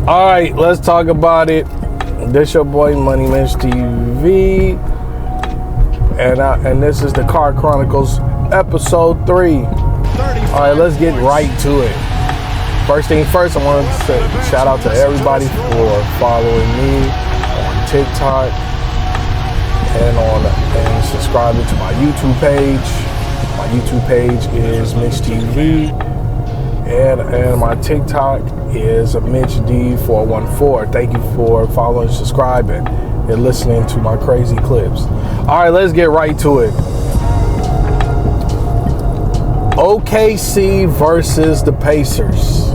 All right, let's talk about it. This your boy Money Mensch TV, and this is the Car Chronicles episode 3. All right, let's get right to it. First thing first, I want to say shout out to everybody for following me on TikTok and subscribing to my YouTube page. My YouTube page is Mensch TV, and my TikTok is Mensch D414. Thank you for following, subscribing, and listening to my crazy clips. All right, let's get right to it. OKC versus the Pacers.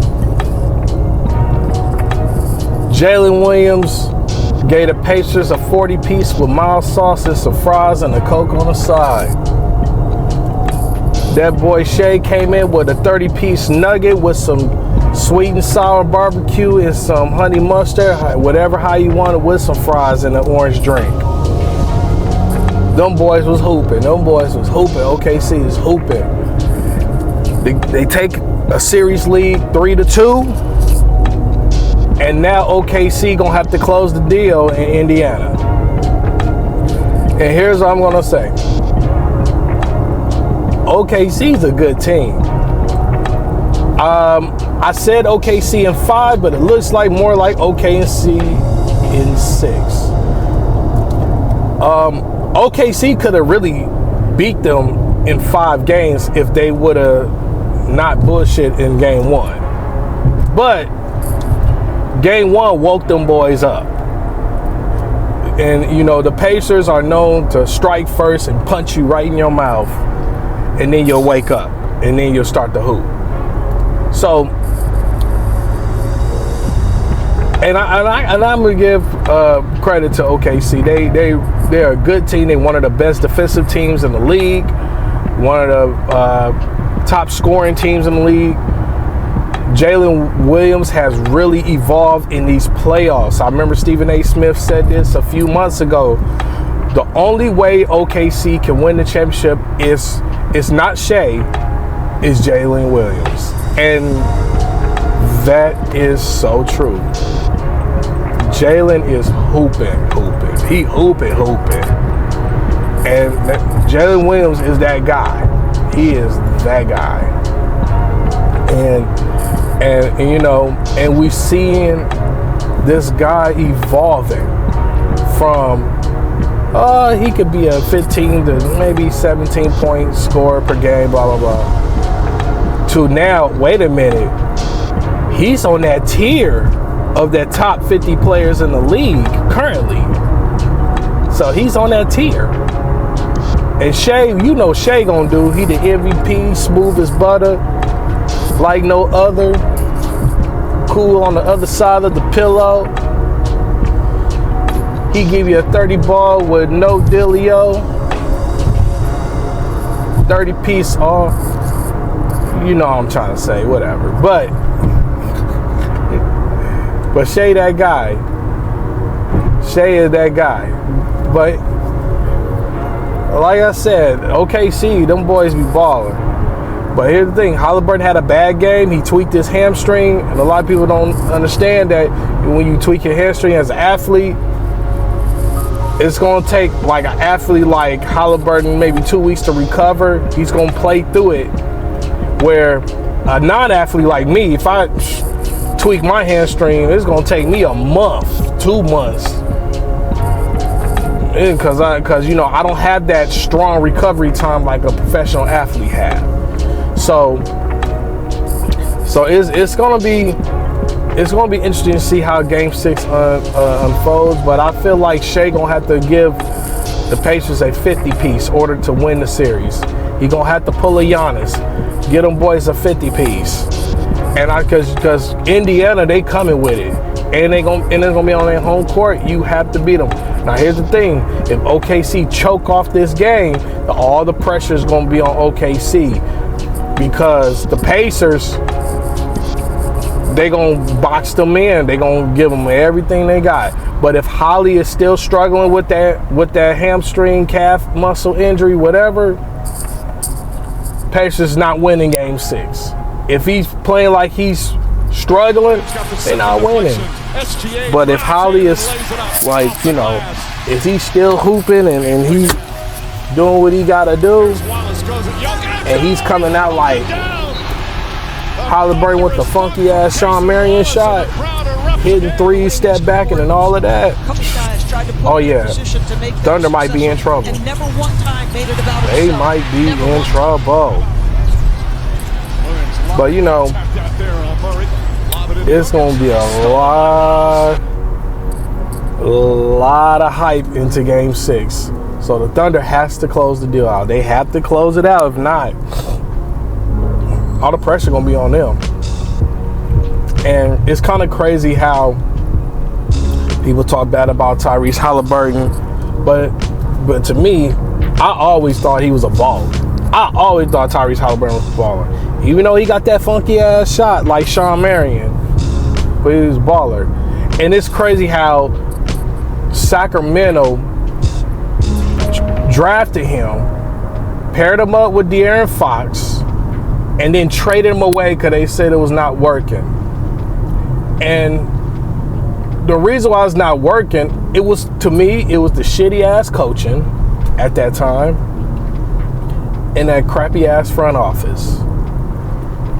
Jalen Williams gave the Pacers a 40-piece with mild sauce and some fries and a Coke on the side. That boy Shea came in with a 30-piece nugget with some sweet and sour barbecue and some honey mustard, whatever how you want it, with some fries and an orange drink. Them boys was hooping. OKC is hooping. They take a series lead 3-2. And now OKC gonna have to close the deal in Indiana. And here's what I'm gonna say. OKC's a good team. I said OKC in 5, but it looks like more like OKC in 6. OKC could have really beat them in 5 games if they would have not bullshit in game 1. But game 1 woke them boys up. And, you know, the Pacers are known to strike first and punch you right in your mouth. And then you'll wake up. And then you'll start to hoop. So, and I'm going to give credit to OKC. They're a good team. They're one of the best defensive teams in the league. One of the top scoring teams in the league. Jalen Williams has really evolved in these playoffs. I remember Stephen A. Smith said this a few months ago. The only way OKC can win the championship is not Shea, is Jalen Williams. And that is so true. Jalen is hooping. He hooping. And Jalen Williams is that guy. He is that guy. And you know, and we're seeing this guy evolving from he could be a 15 to maybe 17 point scorer per game, blah blah blah, to now, wait a minute, he's on that tier of that top 50 players in the league currently. So he's on that tier. And Shea, you know Shea gonna do, he the MVP, smooth as butter, like no other, cool on the other side of the pillow. He give you a 30 ball with no dealio, 30 piece off. You know what I'm trying to say, whatever. But Shea that guy. Shea is that guy. But like I said, OKC, them boys be balling. But here's the thing, Halliburton had a bad game. He tweaked his hamstring, and a lot of people don't understand that when you tweak your hamstring as an athlete, it's going to take like an athlete like Halliburton maybe 2 weeks to recover. He's going to play through it. Where a non-athlete like me, if I tweak my hamstring, it's going to take me a month, 2 months. Because you know, I don't have that strong recovery time like a professional athlete has. So it's gonna be interesting to see how Game 6 unfolds. But I feel like Shea gonna have to give the Pacers a 50-piece in order to win the series. He gonna have to pull a Giannis, get them boys a 50-piece, and because Indiana, they coming with it, and it's gonna be on their home court. You have to beat them. Now here's the thing: if OKC choke off this game, all the pressure is gonna be on OKC. Because the Pacers, they gonna box them in. They gonna give them everything they got. But if Holly is still struggling with that hamstring, calf muscle injury, whatever, Pacers not winning Game 6. If he's playing like he's struggling, they're not winning. But if Holly is like, you know, if he's still hooping and he's doing what he gotta do, and he's coming out like Halliburton with the funky ass Sean Marion shot, hitting threes, step back, and all of that. Oh yeah, Thunder might be in trouble. They might be in trouble. But you know, it's gonna be a lot of hype into Game 6. So the Thunder has to close the deal out. They have to close it out. If not, all the pressure gonna be on them. And it's kind of crazy how people talk bad about Tyrese Halliburton, but to me, I always thought he was a baller. I always thought Tyrese Halliburton was a baller. Even though he got that funky ass shot like Sean Marion, but he was a baller. And it's crazy how Sacramento drafted him, paired him up with De'Aaron Fox, and then traded him away because they said it was not working. And the reason why it's not working, it was the shitty ass coaching at that time and that crappy ass front office.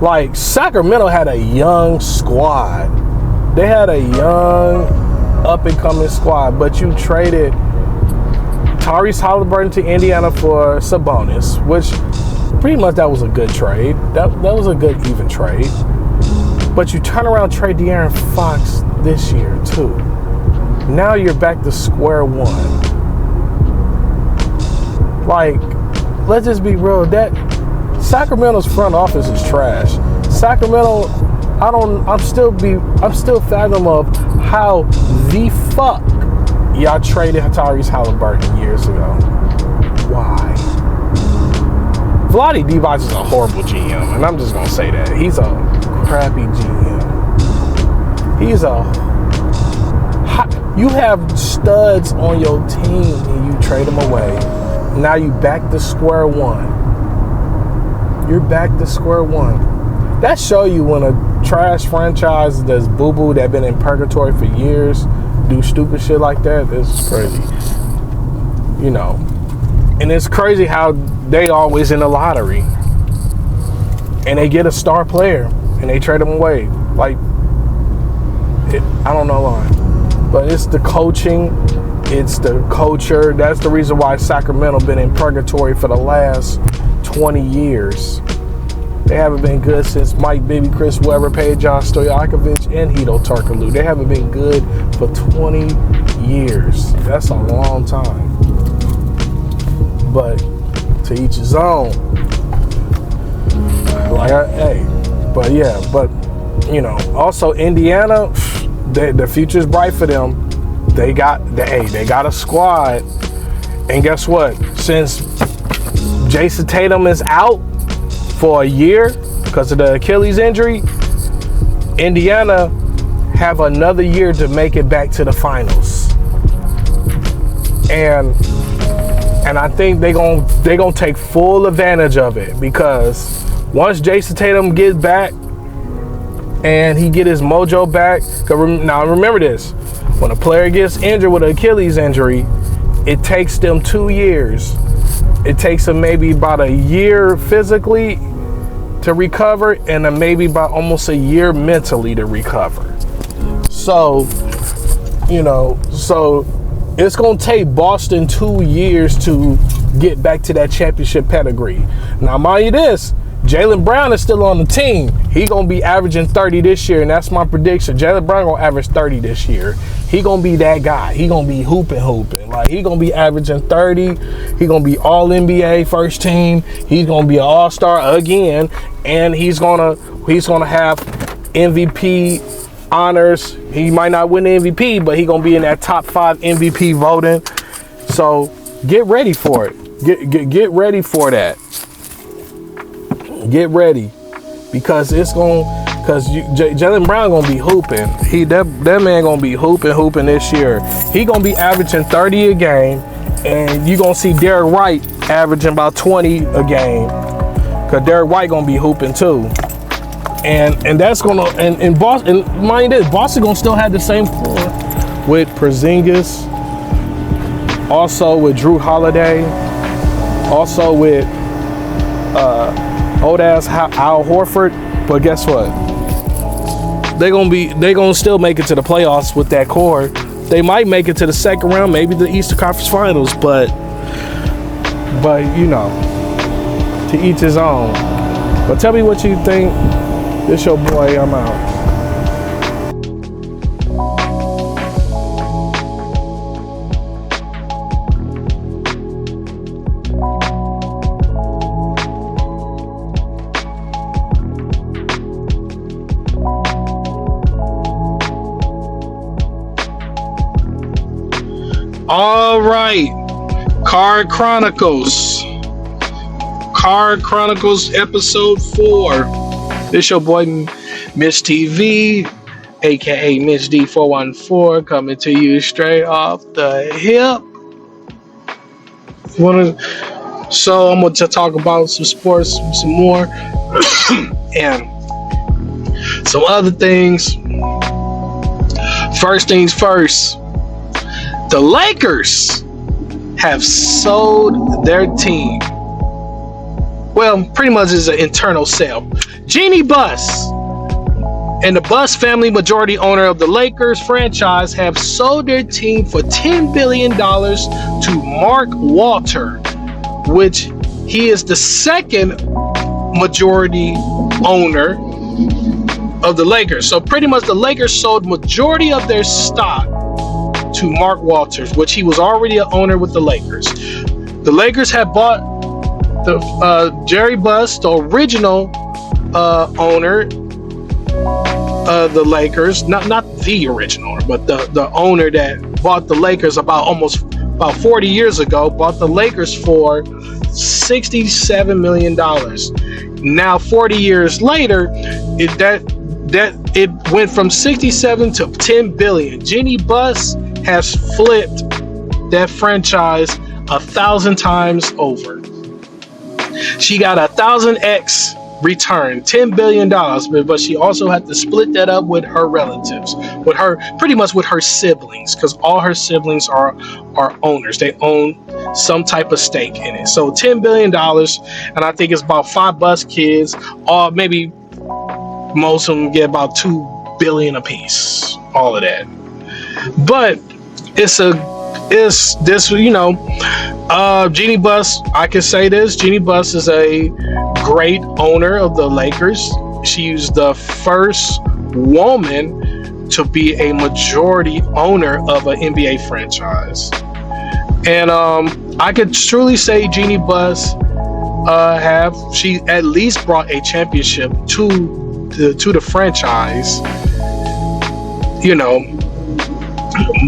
Like, Sacramento had a young squad. They had a young up and coming squad, but you traded Tyrese Halliburton to Indiana for Sabonis, which pretty much that was a good trade. That was a good even trade. But you turn around and trade De'Aaron Fox this year too. Now you're back to square one. Like, let's just be real. That Sacramento's front office is trash. Sacramento, I'm still fathom of how the fuck y'all traded Tyrese Halliburton years ago. Why? Vlade Divac is a horrible GM, and I'm just gonna say that. He's a crappy GM. You have studs on your team and you trade them away. Now you back to square one. You're back to square one. That show you when a trash franchise that's boo-boo that been in purgatory for years do stupid shit like that. It's crazy. You know. And it's crazy how they always in the lottery. And they get a star player and they trade them away. Like, I don't know why. But it's the coaching, it's the culture. That's the reason why Sacramento been in purgatory for the last 20 years. They haven't been good since Mike Bibby, Chris Webber, Peja Stojakovic, and Hedo Turkoglu. They haven't been good for 20 years. That's a long time. But to each his own. But you know, also Indiana, the future's bright for them. They got a squad, and guess what? Since Jason Tatum is out for a year because of the Achilles injury, Indiana have another year to make it back to the finals. And I think they're gonna take full advantage of it, because once Jason Tatum gets back and he get his mojo back, now remember this, when a player gets injured with an Achilles injury, it takes them 2 years. It takes them maybe about a year physically to recover, and then maybe about almost a year mentally to recover. So, you know, it's going to take Boston 2 years to get back to that championship pedigree. Now, mind you this, Jaylen Brown is still on the team. He going to be averaging 30 this year, and that's my prediction. Jaylen Brown going to average 30 this year. He going to be that guy. He going to be hooping. Like, he going to be averaging 30. He going to be all NBA first team. He's going to be an all-star again, and he's going to have MVP honors. He might not win the MVP, but he's going to be in that top 5 MVP voting. So get ready for it. Get ready for that. Get ready, because Jaylen Brown gonna be hooping. That man gonna be hooping this year. He gonna be averaging 30 a game, and you gonna see Derek White averaging about 20 a game, because Derek White gonna be hooping too. And that's gonna and Boston, and mind this, Boston gonna still have the same core with Porzingis, also with Drew Holiday, also with old ass Al Horford. But guess what? They gonna still make it to the playoffs with that core. They might make it to the second round, maybe the Eastern Conference Finals, but you know, to each his own. But tell me what you think. This your boy, I'm out. All right, Card Chronicles episode 4. This your boy Mitch TV, aka Mitch D414, coming to you straight off the hip. So I'm going to talk about some sports, some more, and some other things. First things first, the Lakers have sold their team. Well, pretty much it's an internal sale. Jeannie Buss and the Buss family, majority owner of the Lakers franchise, have sold their team for $10 billion to Mark Walter, which he is the second majority owner of the Lakers. So pretty much the Lakers sold majority of their stock to Mark Walters, which he was already an owner with the Lakers. The Lakers had bought the Jerry Buss, the original owner of the Lakers, not the original, but the owner that bought the Lakers about 40 years ago, bought the Lakers for $67 million. Now 40 years later, it went from 67 to 10 billion. Jeannie Buss has flipped that franchise 1,000 times over. She got 1,000x return, $10 billion, but she also had to split that up with her relatives, pretty much with her siblings, because all her siblings are owners. They own some type of stake in it. So $10 billion, and I think it's about 5 Buss kids, or maybe most of them get about $2 billion apiece, all of that. But Jeannie Buss, I can say this, Jeannie Buss is a great owner of the Lakers. She's the first woman to be a majority owner of an NBA franchise. And I could truly say Jeannie Buss she at least brought a championship to the franchise,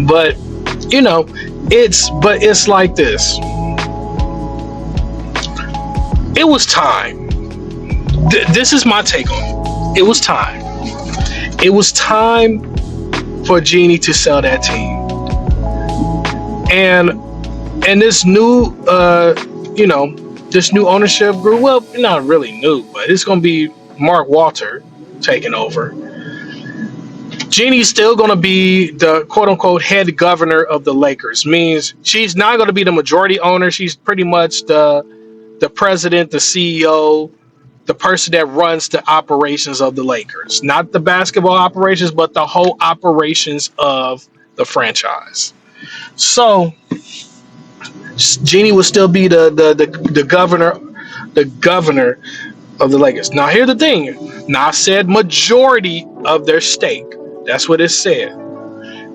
but it's like this. It was time. This is my take on it. It was time. It was time for Jeannie to sell that team. And this new this new ownership group, well, not really new, but it's gonna be Mark Walter taking over. Jeannie's still going to be the quote-unquote head governor of the Lakers. Means she's not going to be the majority owner. She's pretty much the president, the CEO, the person that runs the operations of the Lakers. Not the basketball operations, but the whole operations of the franchise. So Jeannie will still be the governor of the Lakers. Now, here's the thing. Now, I said majority of their stake. That's what it said.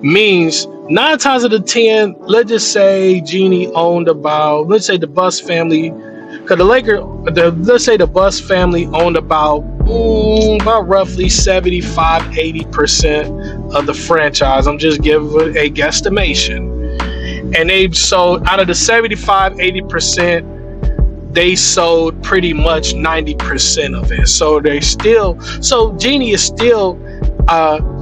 Means 9 times out of 10, let's just say Jeannie owned about, let's say the Buss family, because let's say the Buss family owned about roughly 75-80% of the franchise. I'm just giving a guesstimation. And they sold, out of the 75-80%, they sold pretty much 90% of it. So Jeannie is still,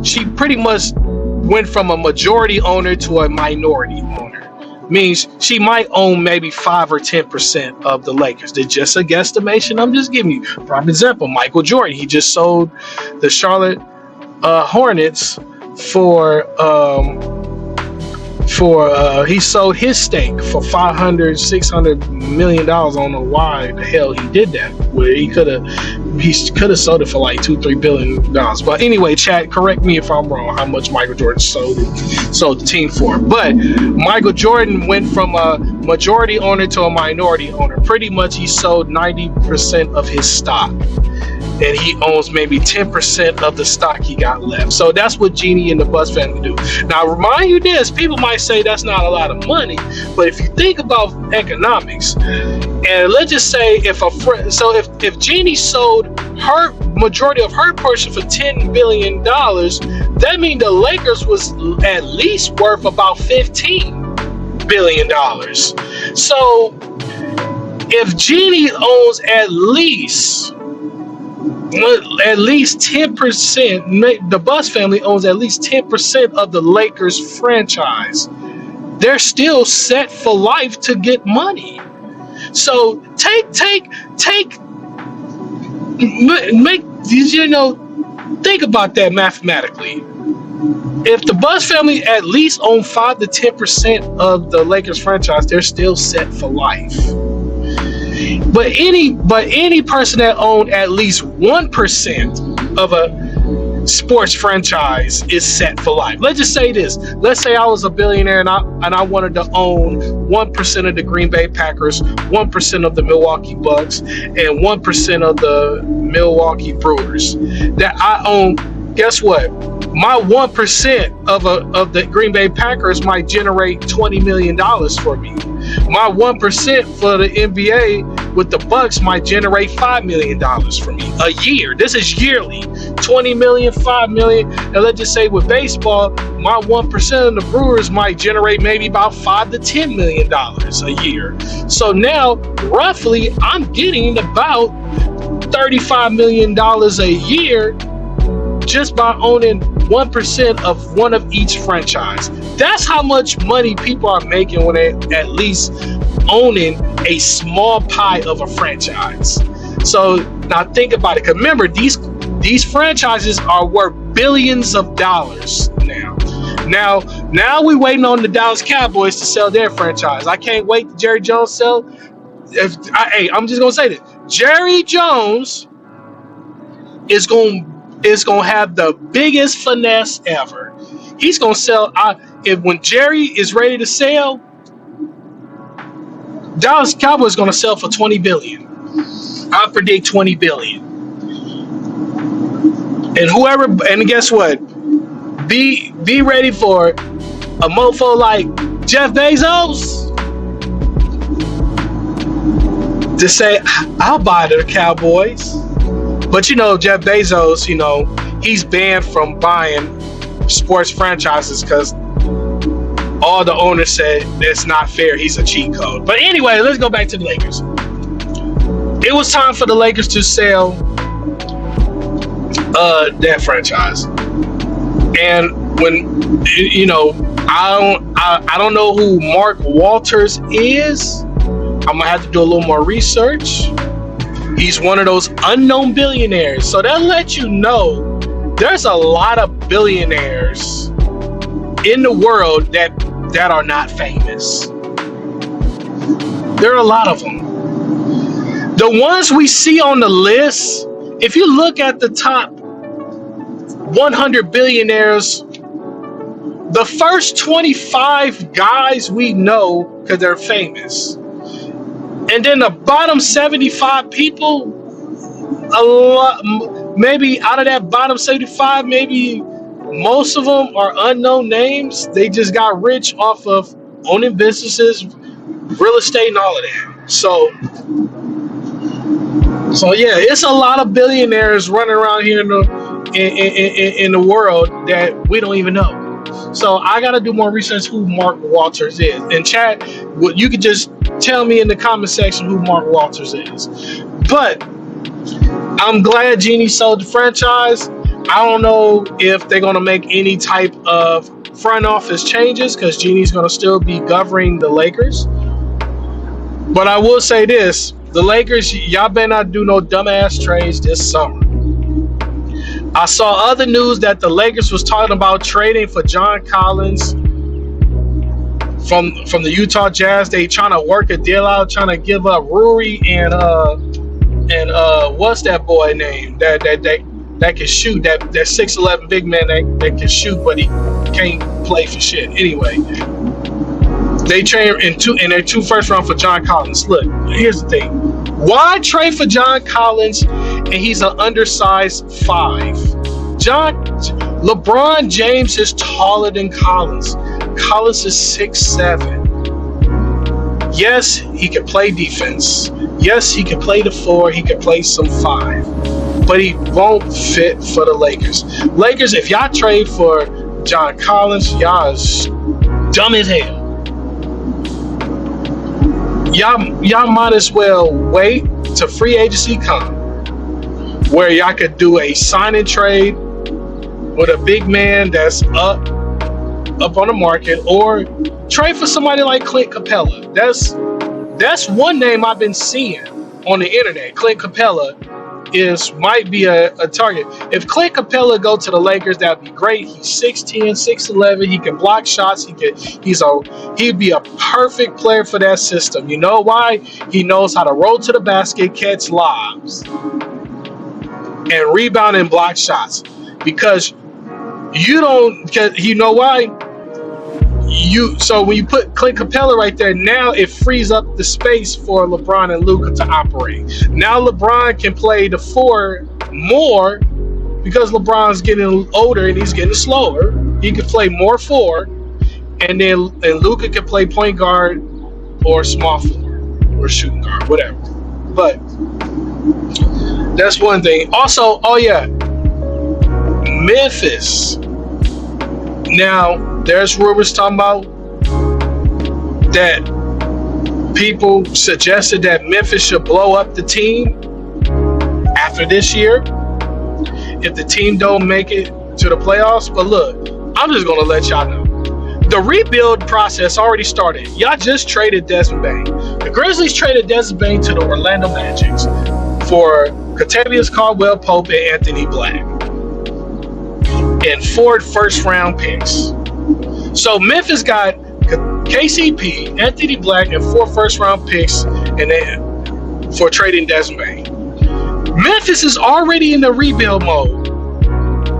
she pretty much went from a majority owner to a minority owner. means she might own maybe 5 or 10% of the Lakers. It's just a guesstimation. I'm just giving you. Prime example, Michael Jordan. He just sold the Charlotte Hornets for he sold his stake for $500-600 million. I don't know why the hell he did that. Where he could have sold it for like $2-3 billion. But anyway, chat, correct me if I'm wrong. How much Michael Jordan sold the team for? But Michael Jordan went from a majority owner to a minority owner. Pretty much, he sold 90% of his stock, and he owns maybe 10% of the stock he got left. So that's what Jeannie and the Buss family do. Now, remind you this, people might say that's not a lot of money, but if you think about economics, and let's just say if Jeannie sold her majority of her portion for $10 billion, that means the Lakers was at least worth about $15 billion. So if Jeannie owns at least 10%, the Buss family owns at least 10% of the Lakers franchise, they're still set for life to get money. So think about that mathematically. If the Buss family at least own 5 to 10% of the Lakers franchise, they're still set for life. But any person that owned at least 1% of a sports franchise is set for life. Let's just say this. Let's say I was a billionaire and I wanted to own 1% of the Green Bay Packers, 1% of the Milwaukee Bucks, and 1% of the Milwaukee Brewers. That I own. Guess what? My 1% of the Green Bay Packers might generate $20 million for me. My 1% for the NBA with the Bucks might generate $5 million for me a year. This is yearly. 20 million, 5 million. And let's just say with baseball, my 1% of the Brewers might generate maybe about $5 to $10 million a year. So now, roughly, I'm getting about $35 million a year just by owning 1% of one of each franchise. That's how much money people are making when they at least owning a small pie of a franchise. So now think about it. 'Cause remember, these franchises are worth billions of dollars now. Now we're waiting on the Dallas Cowboys to sell their franchise. I can't wait to Jerry Jones sell. I'm just gonna say this: Jerry Jones is gonna have the biggest finesse ever. He's gonna sell. When Jerry is ready to sell, Dallas Cowboys is gonna sell for $20 billion. I predict $20 billion. And guess what? Be ready for a mofo like Jeff Bezos to say, "I'll buy the Cowboys." But Jeff Bezos, he's banned from buying sports franchises because all the owners said it's not fair. He's a cheat code. But anyway, let's go back to the Lakers. It was time for the Lakers to sell that franchise. And when I don't know who Mark Walters is. I'm gonna have to do a little more research. He's one of those unknown billionaires. So that lets you know there's a lot of billionaires in the world that are not famous. There are a lot of them. The ones we see on the list, if you look at the top 100 billionaires, the first 25 guys we know because they're famous. And then the bottom 75 people, maybe out of that bottom 75, maybe most of them are unknown names. They just got rich off of owning businesses, real estate, and all of that. So yeah, it's a lot of billionaires running around here in the world that we don't even know. So I got to do more research who Mark Walters is. And chat, you could just tell me in the comment section who Mark Walters is. But I'm glad Jeannie sold the franchise. I don't know if they're going to make any type of front office changes, because Jeannie's going to still be governing the Lakers. But I will say this, the Lakers, y'all better not do no dumbass trades this summer. I saw other news that the Lakers was talking about trading for John Collins from the Utah Jazz. They trying to work a deal out, trying to give up Ruri and what's that boy name that can shoot, that 6'11" big man that can shoot, but he can't play for shit. Anyway, they trade in their 2 first round for John Collins. Look, here's the thing. Why trade for John Collins and he's an undersized 5? LeBron James is taller than Collins. Collins is 6'7". Yes, he can play defense. Yes, he can play the 4. He can play some 5. But he won't fit for the Lakers. Lakers, if y'all trade for John Collins, y'all is dumb as hell. Y'all might as well wait till free agency come, where y'all could do a sign and trade with a big man that's up on the market, or trade for somebody like Clint Capella. That's one name I've been seeing on the internet. Clint Capella might be a target. If Clint Capella go to the Lakers, that'd be great. He's 6'10", 6'11". He can block shots. He'd be a perfect player for that system. You know why? He knows how to roll to the basket, catch lobs, and rebound and block shots. Because you know why? So when you put Clint Capella right there, now it frees up the space for LeBron and Luka to operate. Now LeBron can play the 4 more, because LeBron's getting older and he's getting slower. He can play more 4, and Luka can play point guard or small forward or shooting guard, whatever. But that's one thing. Also, Memphis. Now, there's rumors talking about that people suggested that Memphis should blow up the team after this year if the team don't make it to the playoffs. But look, I'm just going to let y'all know. The rebuild process already started. Y'all just traded Desmond Bane. The Grizzlies traded Desmond Bane to the Orlando Magic for Kentavious Caldwell-Pope and Anthony Black, and 4 first-round picks. So Memphis got KCP, Anthony Black, and 4 first-round picks, and then for trading Desmond Bane. Memphis is already in the rebuild mode.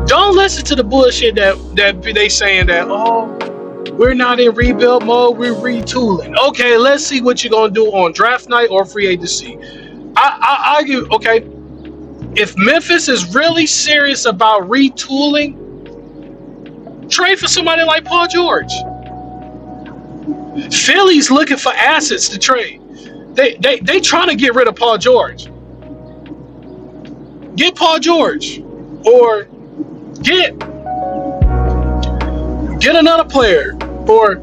Don't listen to the bullshit that they saying that, we're not in rebuild mode, we're retooling. Okay, let's see what you're gonna do on draft night or free agency. I argue, okay, if Memphis is really serious about retooling, trade for somebody like Paul George. Philly's looking for assets to trade. They trying to get rid of Paul George. Get Paul George, or get another player, or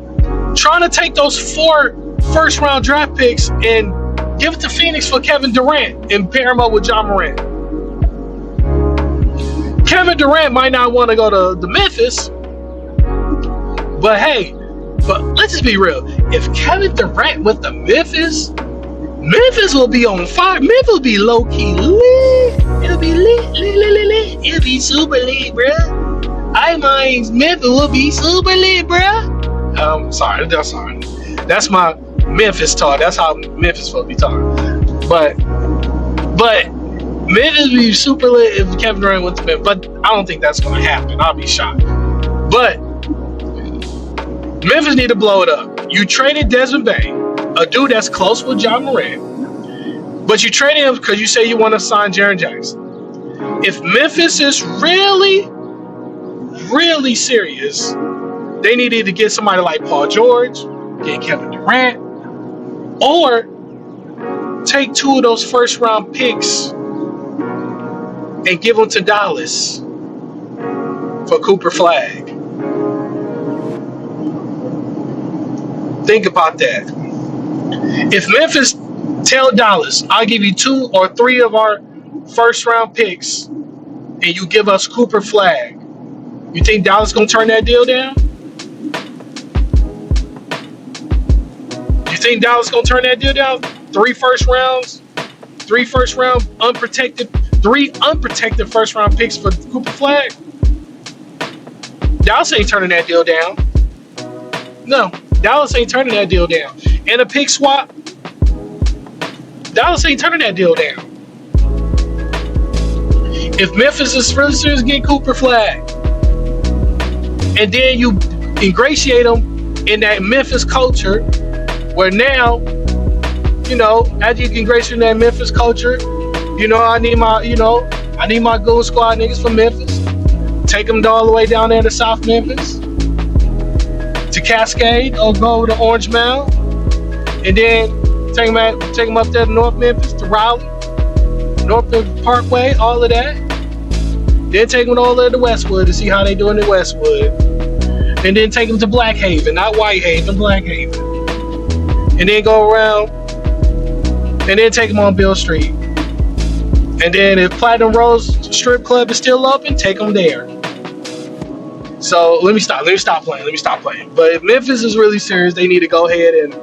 trying to take those 4 first-round draft picks and give it to Phoenix for Kevin Durant and pair him up with John Morant. Kevin Durant might not want to go to Memphis, but hey, let's just be real. If Kevin Durant went to Memphis will be on fire. Memphis will be low-key lit. It'll be lit. It'll be super lit, bruh. Memphis will be super lit, bruh. Sorry. That's my Memphis talk. That's how Memphis supposed to be talking. But Memphis will be super lit if Kevin Durant went to Memphis. But I don't think that's going to happen. I'll be shocked. But Memphis need to blow it up. You traded Desmond Bane, a dude that's close with John Morant, but you traded him because you say you want to sign Jaren Jackson. If Memphis is really, really serious, they needed to get somebody like Paul George, get Kevin Durant, or take 2 of those first-round picks and give them to Dallas for Cooper Flag. Think about that. If Memphis tell Dallas, I'll give you 2 or 3 of our first-round picks, and you give us Cooper Flag, you think Dallas gonna turn that deal down? think Dallas gonna turn that deal down? Three first round unprotected, 3 unprotected first round picks for Cooper Flag. Dallas ain't turning that deal down. No, Dallas ain't turning that deal down. And a pick swap, Dallas ain't turning that deal down. If Memphis is really serious, get Cooper Flag, and then you ingratiate them in that Memphis culture, where now, you know, after you can ingratiate in that Memphis culture, you know, I need my goon squad niggas from Memphis. Take them all the way down there to South Memphis, to Cascade, or go to Orange Mound, and then take them up there to North Memphis, to Raleigh, North Memphis Parkway, all of that. Then take them all the way to Westwood to see how they doing in Westwood. And then take them to Black Haven, not White Haven, Black Haven. And then go around, and then take them on Bill Street. And then if Platinum Rose Strip Club is still open, take them there. So let me stop playing. But if Memphis is really serious, they need to go ahead and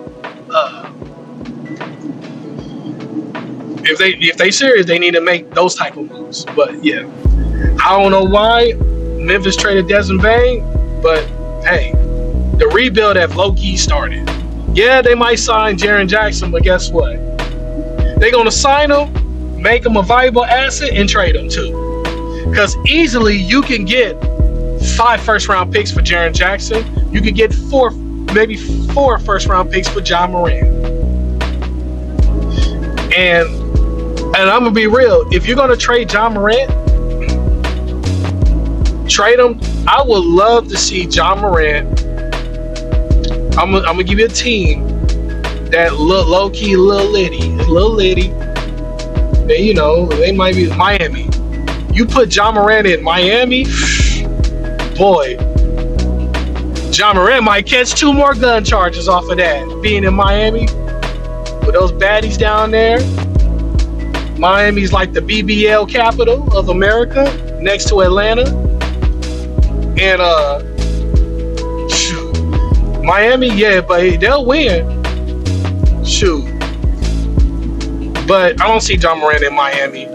if they serious, they need to make those type of moves. But yeah, I don't know why Memphis traded Desmond Bain, but hey, the rebuild have low-key started. Yeah, they might sign Jaren Jackson, but guess what? They're gonna sign him, make him a valuable asset, and trade him too. Because easily you can get 5 first-round picks for Jaren Jackson. You could get 4 first-round picks for John Moran. And I'm gonna be real. If you're gonna trade John Morant, trade him. I would love to see John Morant. I'm gonna give you a team that low key, little litty. They, you know, they might be Miami. You put John Morant in Miami, boy. John Morant might catch 2 more gun charges off of that. Being in Miami with those baddies down there. Miami's like the BBL capital of America, next to Atlanta. And shoot, Miami, yeah, but they'll win. Shoot, but I don't see John Morant in Miami.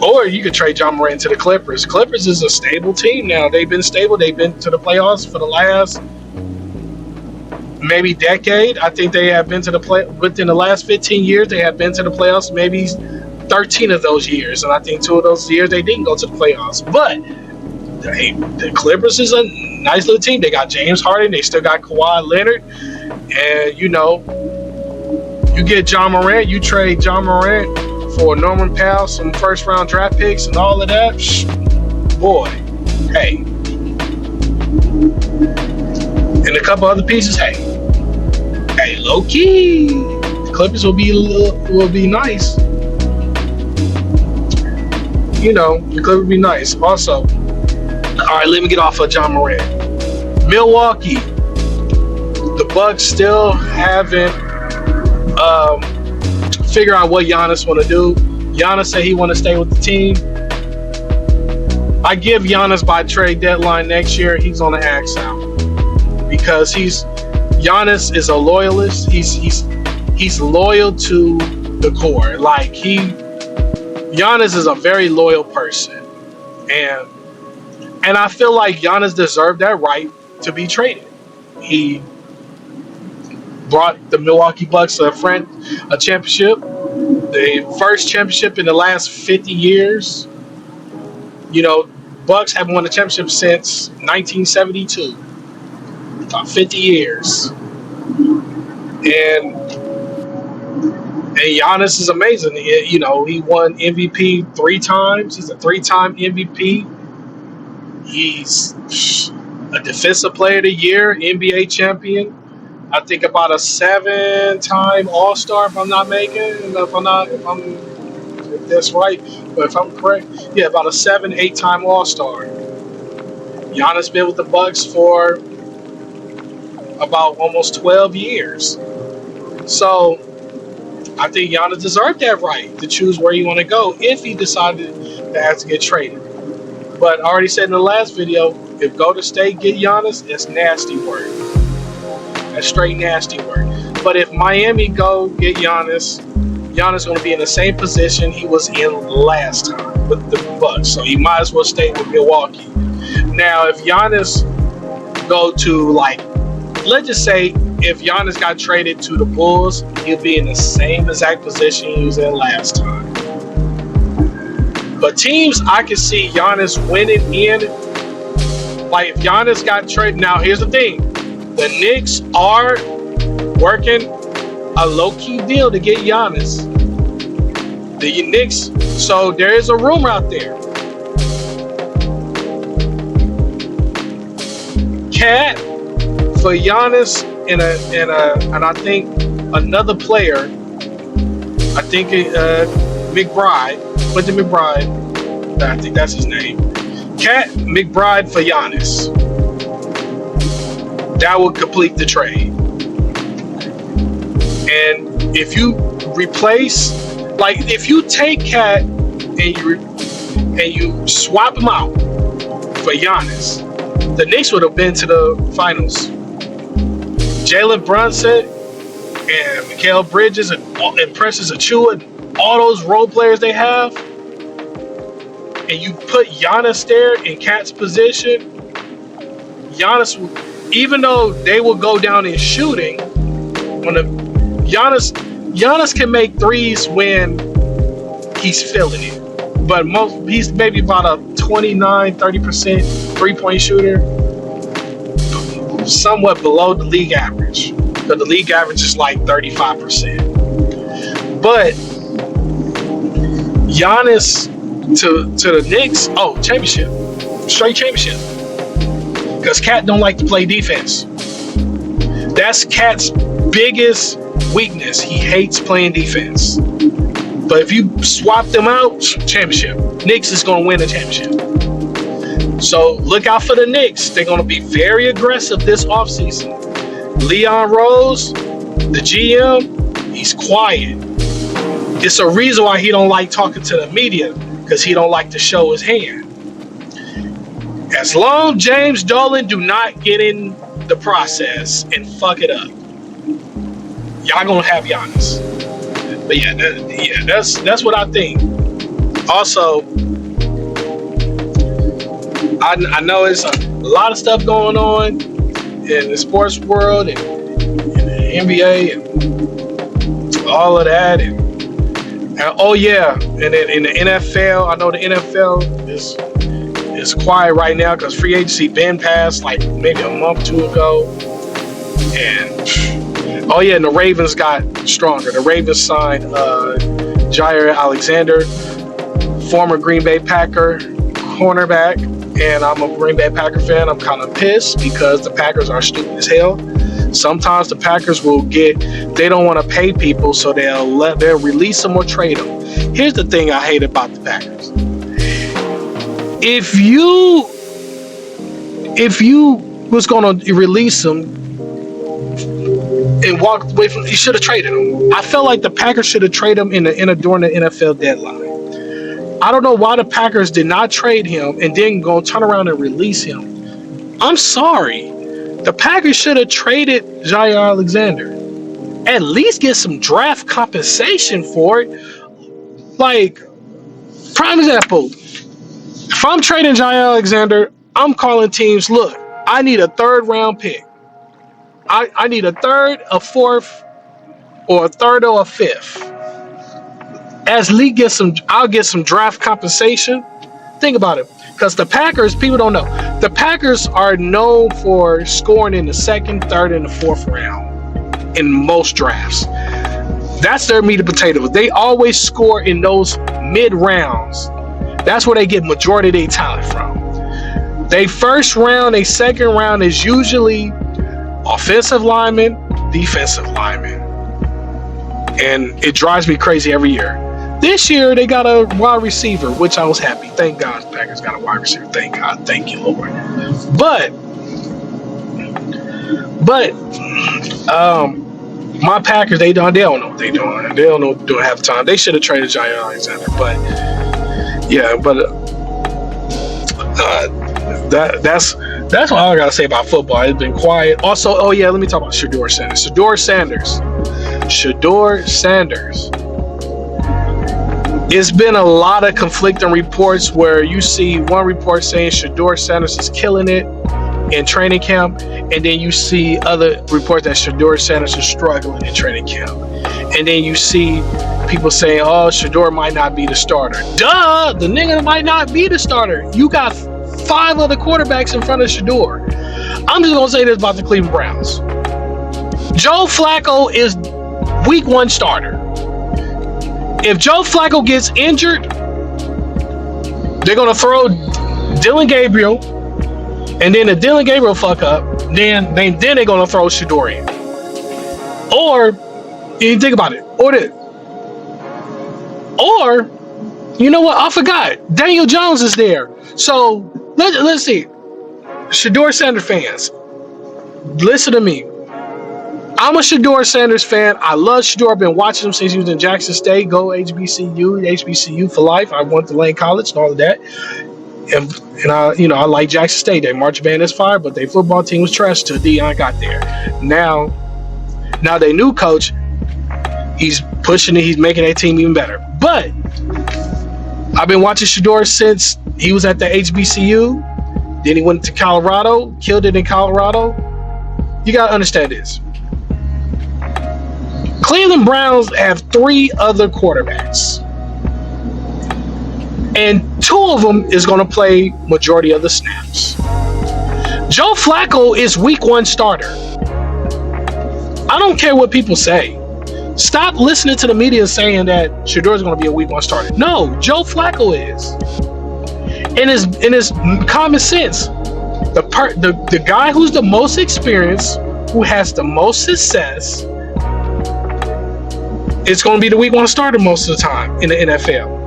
Or you could trade John Morant to the Clippers. Clippers is a stable team now. They've been stable. They've been to the playoffs for the last maybe decade. I think they have been to the within the last 15 years. They have been to the playoffs maybe 13 of those years, and I think 2 of those years they didn't go to the playoffs. But the Clippers is a nice little team. They got James Harden. They still got Kawhi Leonard, and you know, you get John Morant. You trade John Morant for Norman Powell, some first-round draft picks, and all of that. Boy, hey. And a couple other pieces, hey, low key, the Clippers will be nice. You know, the Clippers will be nice. Also, all right, let me get off of John Morant. Milwaukee, the Bucks still haven't figured out what Giannis want to do. Giannis said he want to stay with the team. I give Giannis by trade deadline next year. He's on the axe out. Because Giannis is a loyalist. He's loyal to the core. Like Giannis is a very loyal person, and I feel like Giannis deserved that right to be traded. He brought the Milwaukee Bucks a championship, the first championship in the last 50 years. You know, Bucks haven't won a championship since 1972. About 50 years. And Giannis is amazing. You know, he won MVP 3 times. He's a 3-time MVP. He's a defensive player of the year, NBA champion. I think about a 7-time All-Star, if I'm not making, if that's right. But if I'm correct, yeah, about a 7-8-time All-Star. Giannis been with the Bucks for about almost 12 years. So I think Giannis deserved that right to choose where he want to go if he decided to have to get traded. But I already said in the last video, if Golden State get Giannis, it's nasty work. That's straight nasty work. But if Miami go get Giannis, Giannis going to be in the same position he was in last time with the Bucks. So he might as well stay with Milwaukee. Now, if Giannis go to, like, let's just say if Giannis got traded to the Bulls, he'll be in the same exact position he was in last time. But teams I can see Giannis winning in, like if Giannis got traded. Now, here's the thing. The Knicks are working a low-key deal to get Giannis. The Knicks, so there is a rumor out there. Cat for Giannis and I think another player. I think McBride, Quentin McBride. I think that's his name. Cat McBride for Giannis. That would complete the trade. And if you replace, like if you take Cat and you swap him out for Giannis, the Knicks would have been to the finals. Jalen Brunson and Mikal Bridges and Precious Achiuwa, all those role players they have, and you put Giannis there in Cat's position, Giannis, even though they will go down in shooting, Giannis can make threes when he's feeling it. But he's maybe about a 29-30% three-point shooter, somewhat below the league average. Because the league average is like 35%. But Giannis to the Knicks, championship. Straight championship. Because Cat don't like to play defense. That's Cat's biggest weakness. He hates playing defense. But if you swap them out, championship. Knicks is going to win the championship. So look out for the Knicks. They're going to be very aggressive this offseason. Leon Rose, the GM, he's quiet. It's a reason why he don't like talking to the media, because he don't like to show his hand. As long as James Dolan do not get in the process and fuck it up, y'all gonna have Giannis. But that's what I think. Also, I know it's a lot of stuff going on in the sports world and in the NBA and all of that, and in the NFL, I know the NFL is quiet right now because free agency been passed like maybe a month or two ago, and and the Ravens got stronger. The Ravens signed Jair Alexander, former Green Bay Packer cornerback, and I'm a Green Bay Packer fan. I'm kind of pissed because the Packers are stupid as hell. Sometimes the Packers they don't want to pay people, so they'll release them or trade them. Here's the thing I hate about the Packers. If you was going to release them and walk away from, you should have traded him. I felt like the Packers should have traded him during the NFL deadline. I don't know why the Packers did not trade him and then go turn around and release him. I'm sorry. The Packers should have traded Jair Alexander. At least get some draft compensation for it. Like, prime example, if I'm trading Jair Alexander, I'm calling teams, look, I need a third round pick. I need a third, a fourth, or a third or a fifth. As league I'll get some draft compensation. Think about it. Because the Packers, people don't know, the Packers are known for scoring in the second, third, and the fourth round in most drafts. That's their meat and potatoes. They always score in those mid rounds. That's where they get majority of their talent from. They first round, they second round is usually offensive linemen, defensive linemen. And it drives me crazy every year. This year, they got a wide receiver, which I was happy. Thank God the Packers got a wide receiver. Thank God. Thank you, Lord. But my Packers, they don't know what they're doing. They don't know what they're doing half the time. They should have traded Jair Alexander. But That's all I gotta say about football. It's been quiet. Also, oh yeah, let me talk about Shedeur Sanders. Shedeur Sanders. It's been a lot of conflicting reports where you see one report saying Shedeur Sanders is killing it in training camp, and then you see other reports that Shedeur Sanders is struggling in training camp. And then you see people saying, oh, Shedeur might not be the starter. Duh! The nigga might not be the starter. You got 5 other quarterbacks in front of Shedeur. I'm just going to say this about the Cleveland Browns. Joe Flacco is week 1 starter. If Joe Flacco gets injured, they're going to throw Dylan Gabriel, and then if Dylan Gabriel fuck up, then they're going to throw Shedeur in. Or, you think about it, or, you know what, I forgot, Daniel Jones is there. So, let's see. Shedeur Sanders fans, listen to me. I'm a Shedeur Sanders fan. I love Shedeur. I've been watching him since he was in Jackson State. Go HBCU for life. I went to Lane College and all of that. And I like Jackson State. Their marching band is fire, but their football team was trash till Deion got there. Now their new coach, he's pushing it. He's making that team even better. But I've been watching Shedeur since he was at the HBCU. Then he went to Colorado, killed it in Colorado. You got to understand this. Cleveland Browns have 3 other quarterbacks. And 2 of them is going to play majority of the snaps. Joe Flacco is week 1 starter. I don't care what people say. Stop listening to the media saying that Shedeur is going to be a week 1 starter. No, Joe Flacco is. In his common sense, the guy who's the most experienced, who has the most success, it's going to be the week 1 starter most of the time in the NFL.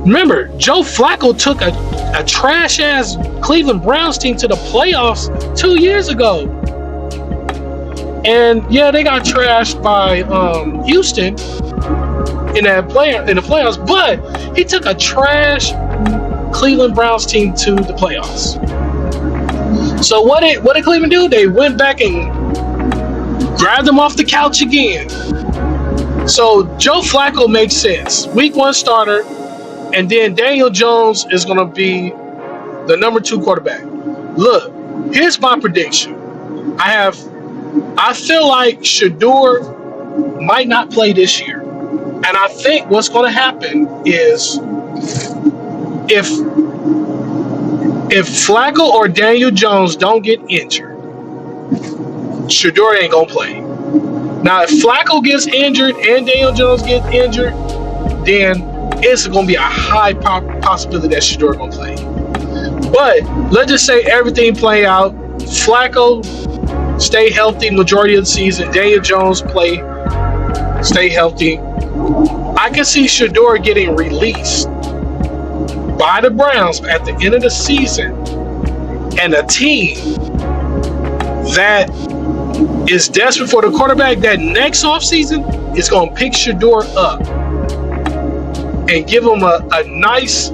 Remember, Joe Flacco took a trash-ass Cleveland Browns team to the playoffs 2 years ago. And yeah, they got trashed by Houston in the playoffs, but he took a trash Cleveland Browns team to the playoffs. So what did Cleveland do? They went back and grabbed them off the couch again. So Joe Flacco makes sense. Week 1 starter, and then Daniel Jones is going to be the number 2 quarterback. Look, here's my prediction. I feel like Shedeur might not play this year. And I think what's going to happen is if Flacco or Daniel Jones don't get injured, Shedeur ain't going to play. Now, if Flacco gets injured and Daniel Jones gets injured, then it's going to be a high possibility that Shedeur going to play. But let's just say everything play out. Flacco stay healthy majority of the season. Daniel Jones stay healthy. I can see Shedeur getting released by the Browns at the end of the season, and a team that is desperate for the quarterback that next offseason is going to pick Shedeur up and give him a nice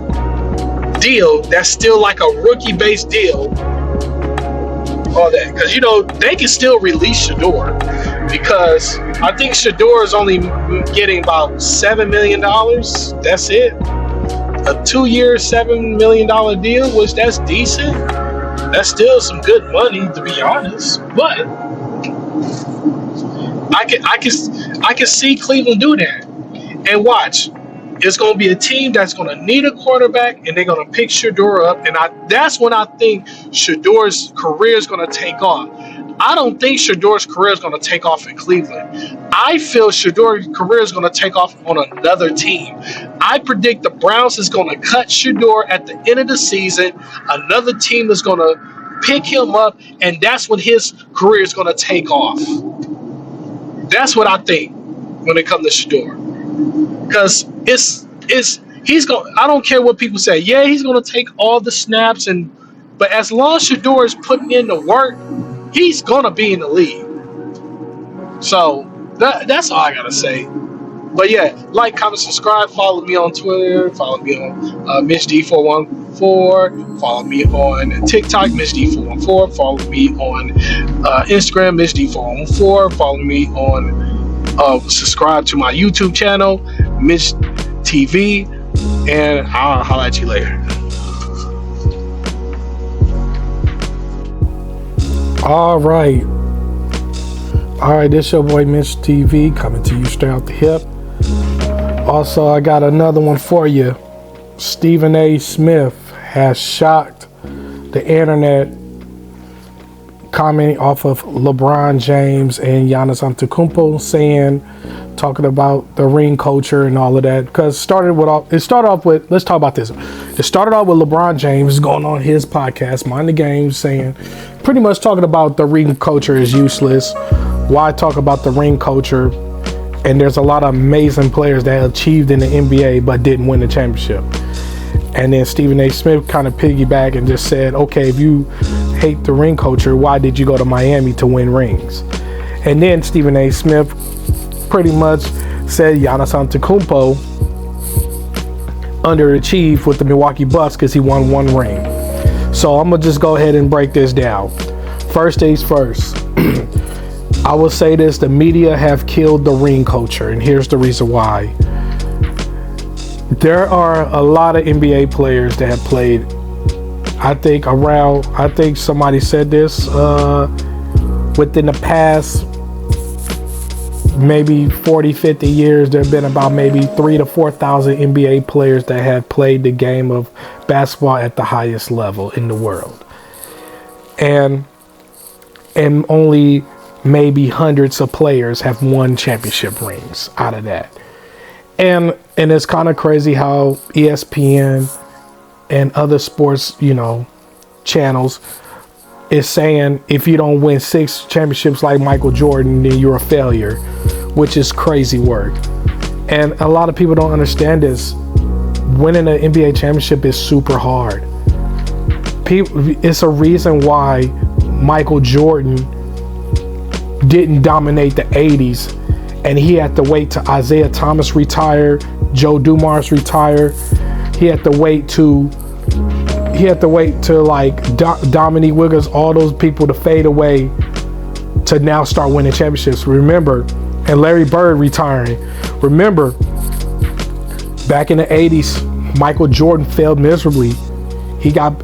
deal that's still like a rookie-based deal. All that, because they can still release Shedeur, because I think Shedeur is only getting about $7 million. That's it. A 2-year, $7 million deal, which that's decent. That's still some good money, to be honest. But I can see Cleveland do that. And watch, it's going to be a team that's going to need a quarterback, and they're going to pick Shedeur up. And that's when I think Shedeur's career is going to take off. I don't think Shedeur's career is going to take off in Cleveland. I feel Shedeur's career is going to take off on another team. I predict the Browns is going to cut Shedeur at the end of the season. Another team is going to pick him up, and that's when his career is going to take off. That's what I think when it comes to Shedeur. Because he's going. I don't care what people say. Yeah, he's going to take all the snaps, but as long as Shedeur is putting in the work, he's going to be in the league. So that's all I gotta say. But yeah, like, comment, subscribe, follow me on Twitter, follow me on Mitch D414, follow me on TikTok, Mitch D414, follow me on Instagram, Mitch D414, follow me on subscribe to my YouTube channel, Mitch TV, and I'll holler at you later. All right, this your boy Mitch TV coming to you straight out the hip. Also, I got another one for you. Stephen A. Smith has shocked the internet, commenting off of LeBron James and Giannis Antetokounmpo, talking about the ring culture and all of that. Because let's talk about this. It started off with LeBron James going on his podcast, Mind the Game, saying, pretty much talking about the ring culture is useless. Why talk about the ring culture? And there's a lot of amazing players that achieved in the NBA but didn't win the championship. And then Stephen A. Smith kind of piggybacked and just said, okay, if you hate the ring culture, why did you go to Miami to win rings? And then Stephen A. Smith pretty much said Giannis Antetokounmpo underachieved with the Milwaukee Bucks because he won one ring. So I'm going to just go ahead and break this down. First things first. I will say this, the media have killed the ring culture, and here's the reason why. There are a lot of NBA players that have played, I think somebody said this, within the past maybe 40, 50 years, there have been about maybe 3,000 to 4,000 NBA players that have played the game of basketball at the highest level in the world. And only maybe hundreds of players have won championship rings out of that. And it's kind of crazy how ESPN and other sports, channels is saying if you don't win 6 championships like Michael Jordan, then you're a failure, which is crazy work. And a lot of people don't understand this. Winning an NBA championship is super hard. It's a reason why Michael Jordan didn't dominate the 80s, and he had to wait till Isaiah Thomas retire, Joe Dumars retire. He had to wait to like Dominique Wilkins, all those people to fade away to now start winning championships. Remember, and Larry Bird retiring. Remember, back in the 80s, Michael Jordan failed miserably. He got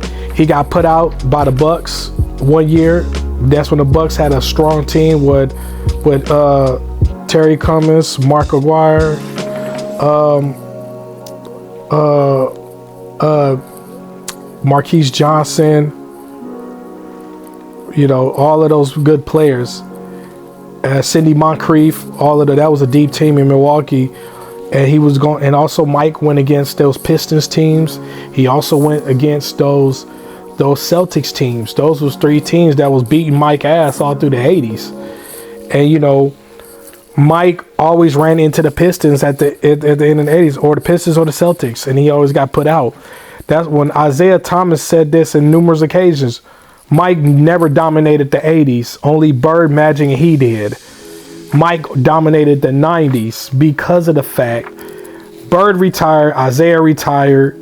put out by the Bucks one year. That's when the Bucks had a strong team with Terry Cummings, Mark Aguirre, Marquise Johnson, all of those good players. Cindy Moncrief, all of that was a deep team in Milwaukee. And he was going, and also Mike went against those Pistons teams. He also went against those Celtics teams. Those was 3 teams that was beating Mike ass all through the 80s. And Mike always ran into the Pistons at the end of the 80s, or the Pistons or the Celtics, and he always got put out. That's when Isaiah Thomas said this in numerous occasions. Mike never dominated the 80s. Only Bird, Magic, and he did. Mike dominated the 90s because of the fact Bird retired, Isaiah retired,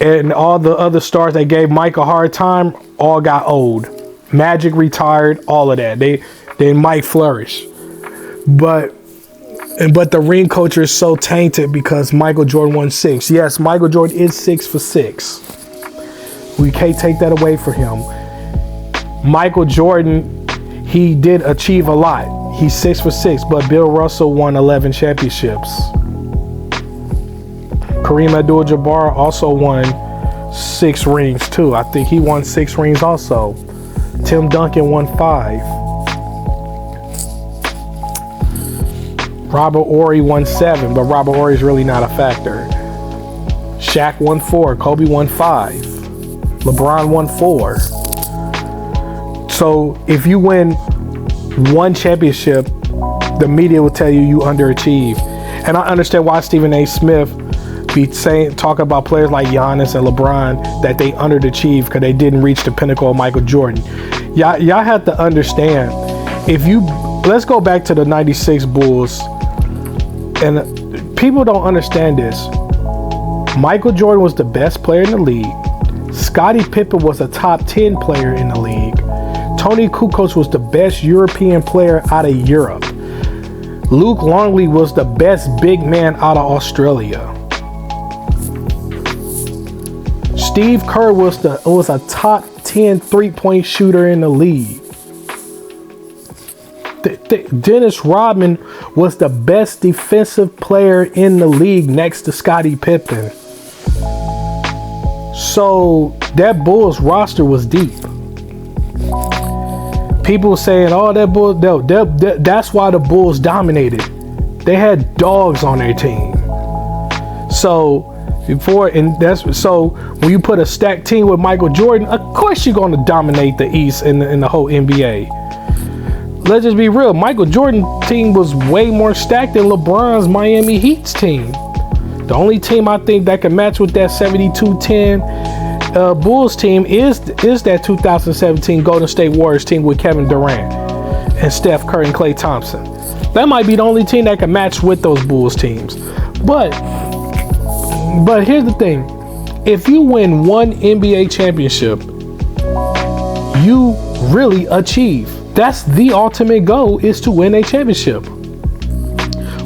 and all the other stars that gave Mike a hard time all got old. Magic retired, all of that. Then Mike flourished. But the ring culture is so tainted because Michael Jordan won 6. Yes, Michael Jordan is 6 for 6. We can't take that away from him. Michael Jordan, he did achieve a lot. He's 6 for 6, but Bill Russell won 11 championships. Kareem Abdul-Jabbar also won 6 rings too. I think he won 6 rings also. Tim Duncan won 5. Robert Horry won 7, but Robert Horry is really not a factor. Shaq won 4, Kobe won 5, LeBron won 4. So if you win 1 championship, the media will tell you underachieved. And I understand why Stephen A. Smith be talking about players like Giannis and LeBron that they underachieved because they didn't reach the pinnacle of Michael Jordan. Y'all have to understand, let's go back to the 96 Bulls. and people don't understand this. Michael Jordan was the best player in the league. Scottie Pippen was a top 10 player in the league. Tony Kukoc was the best European player out of Europe. Luke Longley was the best big man out of Australia. Steve Kerr was a top 10 3-point shooter in the league. Dennis Rodman was the best defensive player in the league next to Scottie Pippen. So that Bulls roster was deep. People saying, "Oh, that Bulls," that's why the Bulls dominated. They had dogs on their team. So when you put a stacked team with Michael Jordan, of course you're going to dominate the East and the whole NBA. Let's just be real. Michael Jordan's team was way more stacked than LeBron's Miami Heat's team. The only team I think that can match with that 72-10 Bulls team is that 2017 Golden State Warriors team with Kevin Durant and Steph Curry and Klay Thompson. That might be the only team that can match with those Bulls teams. But here's the thing. If you win one NBA championship, you really achieve. That's the ultimate goal, is to win a championship.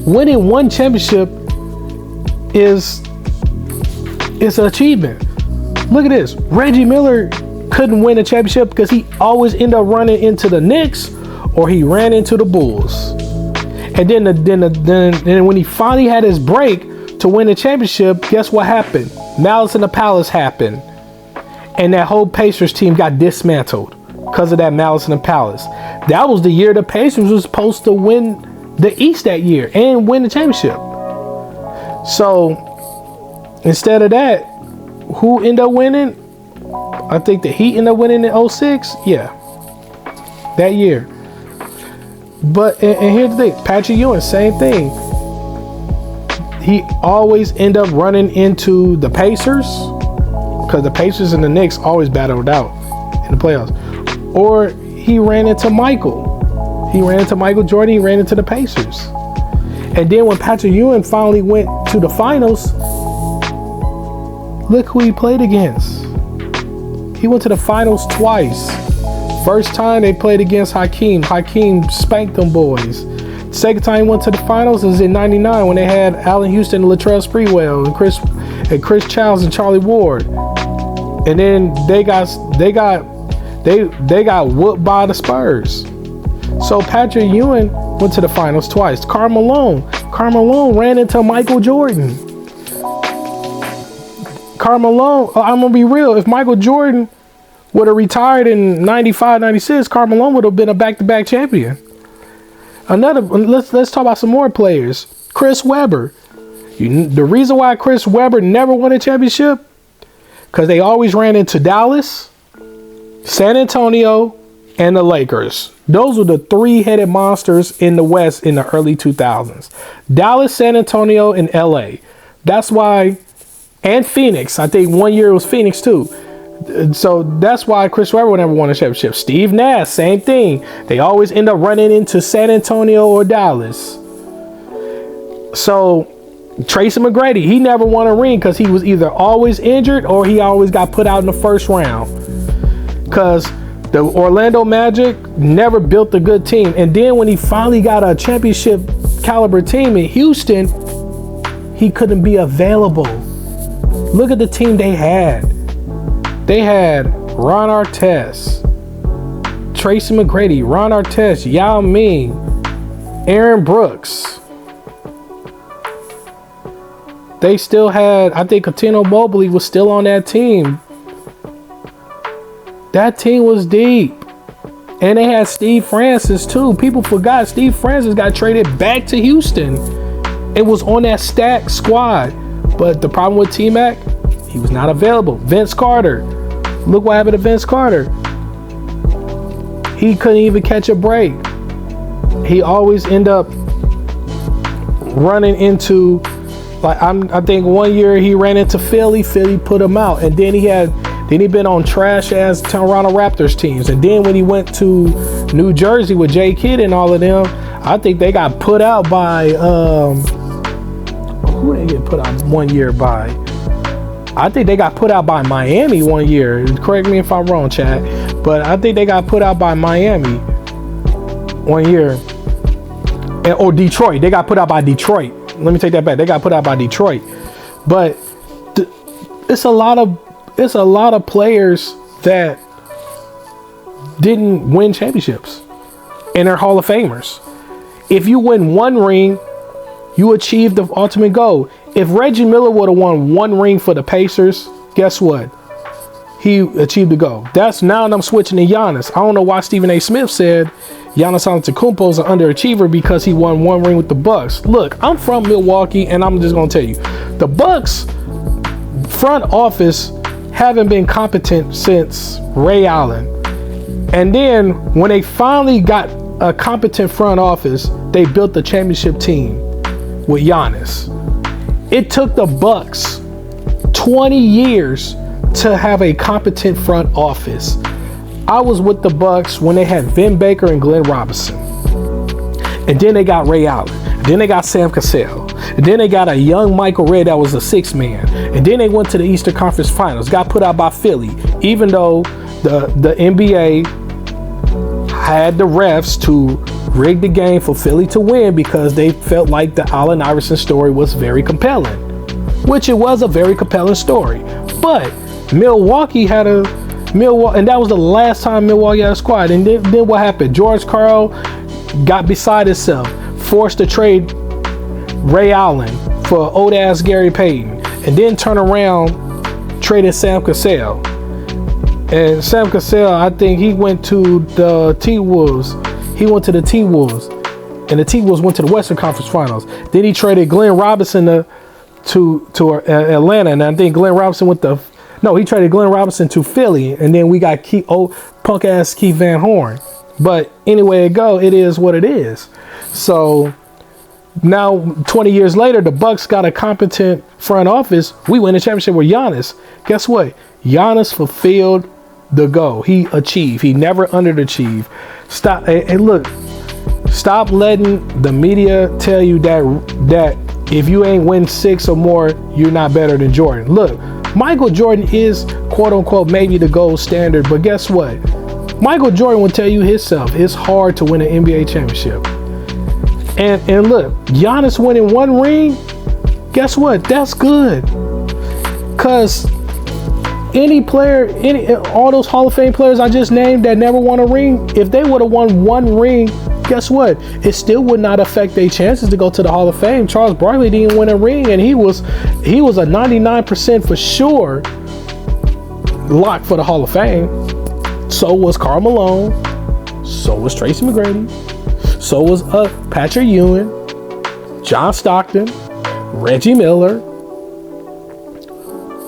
Winning one championship is an achievement. Look at this. Reggie Miller couldn't win a championship because he always ended up running into the Knicks or he ran into the Bulls. And then when he finally had his break to win the championship, guess what happened? Malice in the Palace happened. And that whole Pacers team got dismantled because of that Malice in the Palace. That was the year the Pacers was supposed to win the East that year and win the championship. So instead of that, who ended up winning? I think the Heat ended up winning in 06. Yeah, that year. But and here's the thing, Patrick Ewing, same thing. He always end up running into the Pacers because the Pacers and the Knicks always battled out in the playoffs. Or he ran into Michael. He ran into Michael Jordan. He ran into the Pacers. And then when Patrick Ewing finally went to the finals, look who he played against. He went to the finals twice. First time they played against Hakeem. Hakeem spanked them boys. Second time he went to the finals is in '99 when they had Allen Houston, Latrell Sprewell, and Chris Childs and Charlie Ward. And then they got whooped by the Spurs. So Patrick Ewing went to the finals twice. Karl Malone ran into Michael Jordan. Karl Malone, I'm gonna be real. If Michael Jordan would have retired in '95, '96, Karl Malone would have been a back-to-back champion. Let's talk about some more players. Chris Webber. The reason why Chris Webber never won a championship, because they always ran into Dallas, San Antonio, and the Lakers. Those were the three-headed monsters in the West in the early 2000s. Dallas, San Antonio, and LA. That's why, and Phoenix. I think one year it was Phoenix too. So that's why Chris Webber never won a championship. Steve Nash, same thing. They always end up running into San Antonio or Dallas. So Tracy McGrady, he never won a ring because he was either always injured or he always got put out in the first round. Because the Orlando Magic never built a good team. And then when he finally got a championship caliber team in Houston, he couldn't be available. Look at the team they had. They had Ron Artest, Tracy McGrady, Ron Artest, Yao Ming, Aaron Brooks. They still had, I think Cuttino Mobley was still on that team. That team was deep. And they had Steve Francis too. People forgot Steve Francis got traded back to Houston. It was on that stacked squad. But the problem with T-Mac, he was not available. Vince Carter. Look what happened to Vince Carter. He couldn't even catch a break. He always end up running into, like, I think one year he ran into Philly. Philly put him out. And then he been on trash ass Toronto Raptors teams. And then when he went to New Jersey with Jay Kidd and all of them, I think they got put out by put out 1 year by? I think they got put out by Miami 1 year. Correct me if I'm wrong, Chad. But I think they got put out by Miami 1 year. Or Detroit. They got put out by Detroit. Let me take that back. They got put out by Detroit. But it's a lot of players that didn't win championships, and they're Hall of Famers. If you win one ring, you achieve the ultimate goal. If Reggie Miller would have won one ring for the Pacers, guess what? He achieved the goal. That's now I'm switching to Giannis. I don't know why Stephen A. Smith said Giannis Antetokounmpo is an underachiever because he won one ring with the Bucks. Look, I'm from Milwaukee, and I'm just gonna tell you, the Bucks front office haven't been competent since Ray Allen. And then when they finally got a competent front office, they built the championship team with Giannis. It took the Bucks 20 years to have a competent front office. I was with the Bucks when they had Vin Baker and Glenn Robinson. And then they got Ray Allen. And then they got Sam Cassell. And then they got a young Michael Redd that was a sixth man. And then they went to the Eastern Conference Finals, got put out by Philly, even though the NBA had the refs to rig the game for Philly to win because they felt like the Allen Iverson story was very compelling, which it was a very compelling story. But Milwaukee had and that was the last time Milwaukee had a squad. And then what happened? George Karl got beside himself, forced to trade Ray Allen for old ass Gary Payton, and then turn around, traded Sam Cassell. And Sam Cassell, I think he went to the T-Wolves. He went to the T-Wolves, and the T-Wolves went to the Western Conference Finals. Then he traded Glenn Robinson to Atlanta, and I think Glenn Robinson he traded Glenn Robinson to Philly, and then we got punk ass Keith Van Horn. But anyway it is what it is. So now 20 years later, the Bucks got a competent front office. We win a championship with Giannis. Guess what? Giannis fulfilled the goal. He achieved. He never underachieved. Stop letting the media tell you that if you ain't win 6 or more, you're not better than Jordan. Look, Michael Jordan is quote unquote maybe the gold standard, but guess what? Michael Jordan will tell you himself, it's hard to win an NBA championship. And look, Giannis winning one ring, guess what? That's good. Cause any player, all those Hall of Fame players I just named that never won a ring, if they would have won one ring, guess what? It still would not affect their chances to go to the Hall of Fame. Charles Barkley didn't win a ring, and he was a 99% for sure lock for the Hall of Fame. So was Karl Malone. So was Tracy McGrady. So was Patrick Ewing, John Stockton, Reggie Miller.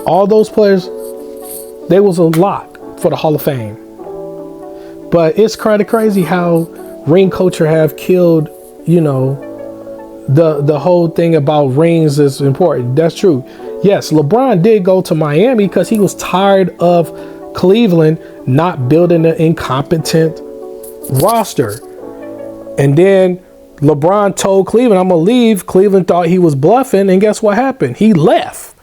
All those players, they was a lock for the Hall of Fame. But it's kind of crazy how ring culture have killed, the whole thing about rings is important. That's true. Yes, LeBron did go to Miami because he was tired of Cleveland not building an incompetent roster. And then LeBron told Cleveland, I'm going to leave. Cleveland thought he was bluffing. And guess what happened? He left.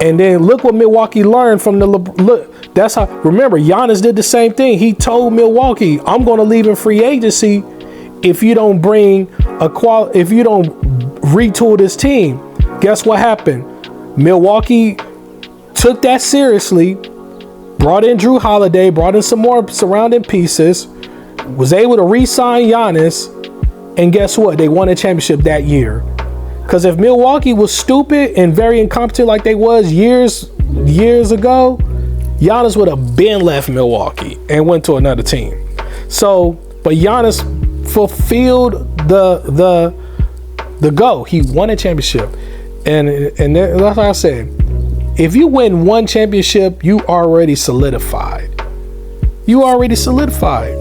And then look what Milwaukee learned from look. That's how. Remember, Giannis did the same thing. He told Milwaukee, "I'm going to leave in free agency if you don't if you don't retool this team." Guess what happened? Milwaukee took that seriously. Brought in Drew Holiday. Brought in some more surrounding pieces. Was able to re-sign Giannis. And guess what? They won a championship that year. Because if Milwaukee was stupid and very incompetent like they was years ago, Giannis would have been left Milwaukee and went to another team. So, but Giannis fulfilled the goal. He won a championship. And that's what I said. If you win one championship, you already solidified. You already solidified.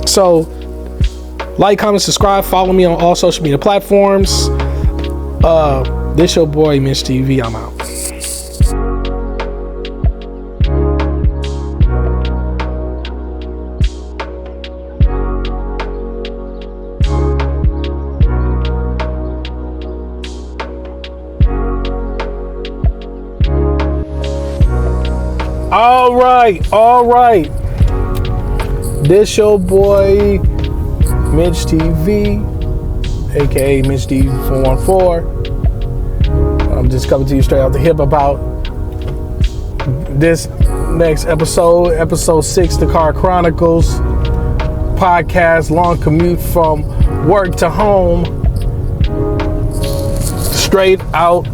So, like, comment, subscribe, follow me on all social media platforms. This your boy, Mitch TV. I'm out. All right. This your boy, Mitch TV, aka Mitch D414. I'm just coming to you straight out the hip about this next episode 6, the Car Chronicles podcast, long commute from work to home, straight out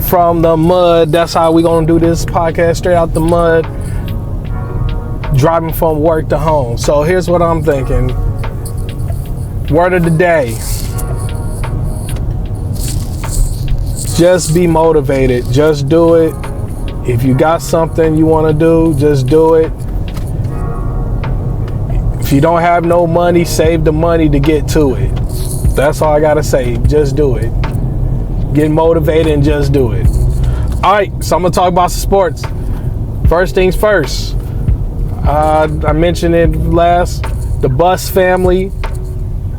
from the mud. That's how we gonna do this podcast, straight out the mud, driving from work to home. So here's what I'm thinking. Word of the day. Just be motivated. Just do it. If you got something you want to do, just do it. If you don't have no money, save the money to get to it. That's all I got to say. Just do it. Get motivated and just do it. All right, so I'm going to talk about some sports. First things first. I mentioned it last. The Buss family,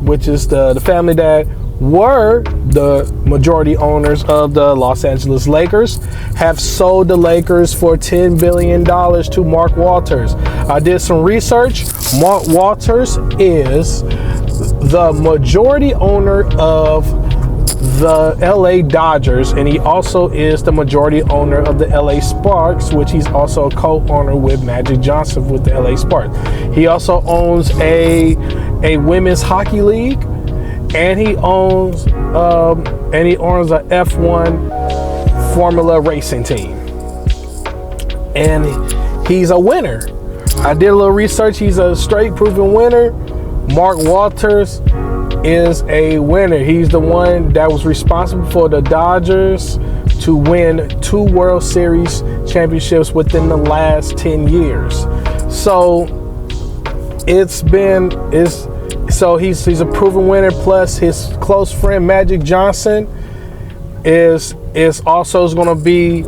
which is the family that were the majority owners of the Los Angeles Lakers, have sold the Lakers for $10 billion to Mark Walters. I did some research. Mark Walters is the majority owner of the LA Dodgers, and he also is the majority owner of the LA Sparks, which he's also a co-owner with Magic Johnson with the LA Sparks. He also owns a women's hockey league, and he owns a F1 Formula racing team, and he's a winner. I did a little research. He's a straight proven winner. Mark Walters is a winner. He's the one that was responsible for the Dodgers to win 2 World Series championships within the last 10 years. So he's a proven winner. Plus his close friend Magic Johnson is also going to be,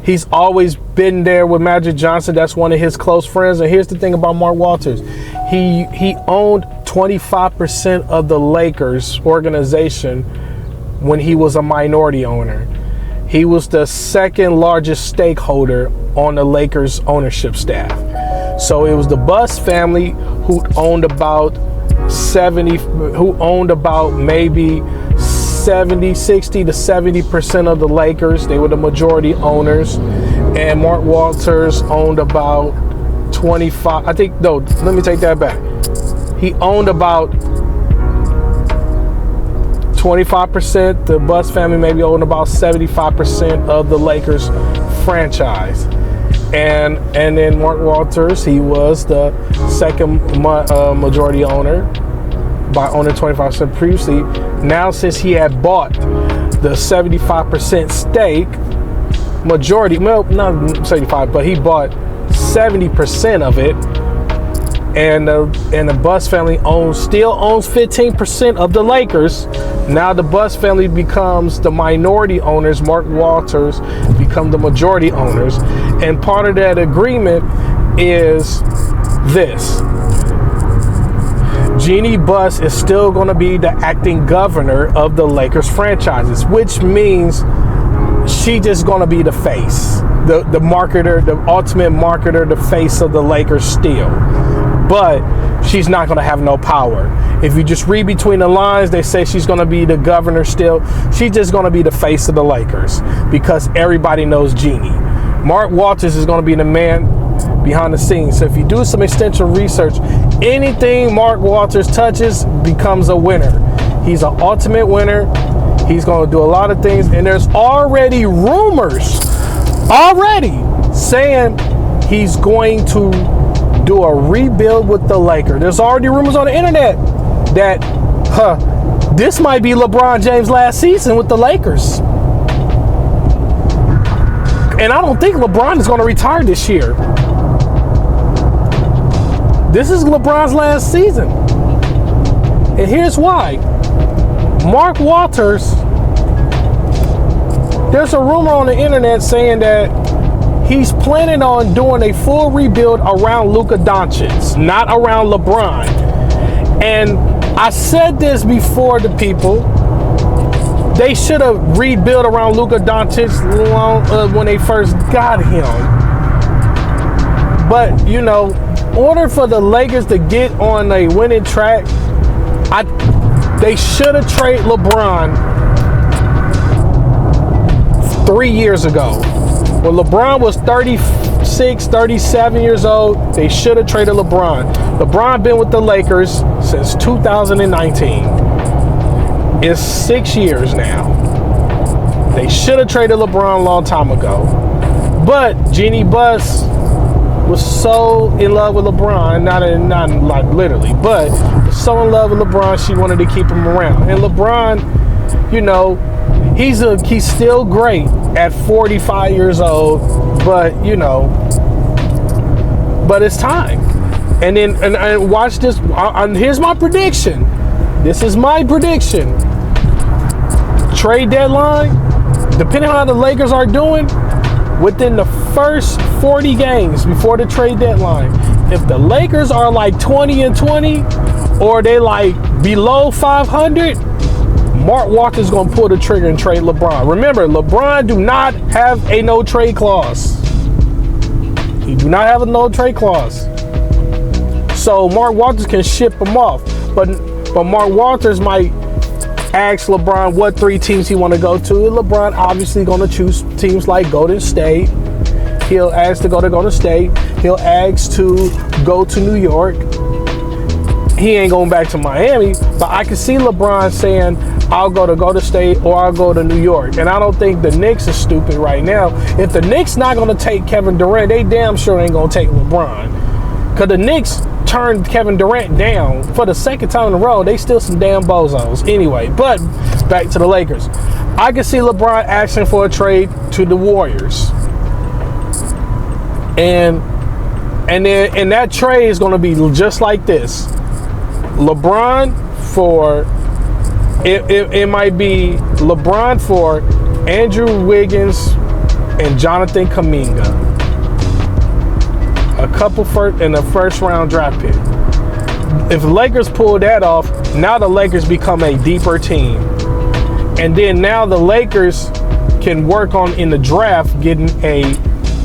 he's always been there with Magic Johnson. That's one of his close friends. And here's the thing about Mark Walters. He owned 25% of the Lakers organization when he was a minority owner. He was the second largest stakeholder on the Lakers ownership staff. So it was the Buss family who owned about maybe 60 to 70% of the Lakers. They were the majority owners. And Mark Walters owned about 25, let me take that back. He owned about 25%. The Buss family maybe owned about 75% of the Lakers franchise. And then Mark Walters, he was the second majority owner by owning 25% previously. Now, since he had bought the 75% stake, majority, well, not 75, but he bought 70% of it, and the Buss family still owns 15% of the Lakers. Now the Buss family becomes the minority owners. Mark Walters become the majority owners, and part of that agreement is this: Jeannie Buss is still going to be the acting governor of the Lakers franchises, which means she just going to be the face, the marketer, the ultimate marketer, the face of the Lakers still. But she's not going to have no power. If you just read between the lines, they say she's going to be the governor still. She's just going to be the face of the Lakers because everybody knows Jeannie. Mark Walters is going to be the man behind the scenes. So if you do some extensive research, anything Mark Walters touches becomes a winner. He's an ultimate winner. He's going to do a lot of things. And there's already rumors saying he's going to do a rebuild with the Lakers. There's already rumors on the internet that this might be LeBron James' last season with the Lakers. And I don't think LeBron is going to retire this year. This is LeBron's last season. And here's why. Mark Walters, there's a rumor on the internet saying that he's planning on doing a full rebuild around Luka Doncic, not around LeBron. And I said this before to people. They should have rebuilt around Luka Doncic when they first got him. But, you know, in order for the Lakers to get on a winning track, they should have traded LeBron 3 years ago. When LeBron was 36, 37 years old, they should have traded LeBron. LeBron been with the Lakers since 2019. It's 6 years now. They should have traded LeBron a long time ago. But Jeannie Buss was so in love with LeBron, not like literally, but so in love with LeBron, she wanted to keep him around. And LeBron, you know, he's still great at 45 years old, but you know, but it's time. And then and watch this. Here's my prediction. This is my prediction. Trade deadline, depending on how the Lakers are doing, within the first 40 games before the trade deadline, if the Lakers are like 20-20 or they like below 500, Mark Walker's gonna pull the trigger and trade LeBron. Remember, LeBron do not have a no trade clause. He do not have a no trade clause. So Mark Walters can ship him off, but Mark Walters might ask LeBron what 3 teams he want to go to. LeBron obviously going to choose teams like Golden State. He'll ask to go to Golden State. He'll ask to go to New York. He ain't going back to Miami, but I can see LeBron saying, I'll go to Golden State or I'll go to New York. And I don't think the Knicks are stupid right now. If the Knicks not going to take Kevin Durant, they damn sure ain't going to take LeBron. Because the Knicks turned Kevin Durant down for the second time in a row. They still some damn bozos. Anyway, but back to the Lakers. I can see LeBron asking for a trade to the Warriors. And that trade is going to be just like this. LeBron for, it might be LeBron for Andrew Wiggins and Jonathan Kuminga. A couple in the first round draft pick. If the Lakers pull that off, now the Lakers become a deeper team. And then now the Lakers can work on in the draft getting a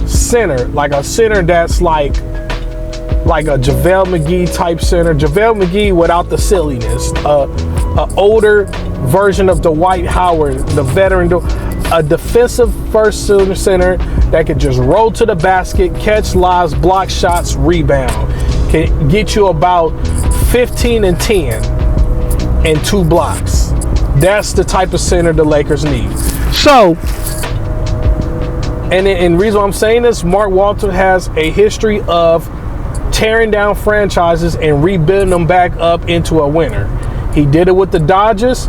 center, like a center that's like a JaVale McGee type center. JaVale McGee without the silliness. A older version of Dwight Howard, the veteran, a defensive first center that could just roll to the basket, catch lives, block shots, rebound. Can get you about 15 and 10 and 2 blocks. That's the type of center the Lakers need. So, and the reason why I'm saying this, Mark Walter has a history of tearing down franchises and rebuilding them back up into a winner. He did it with the Dodgers.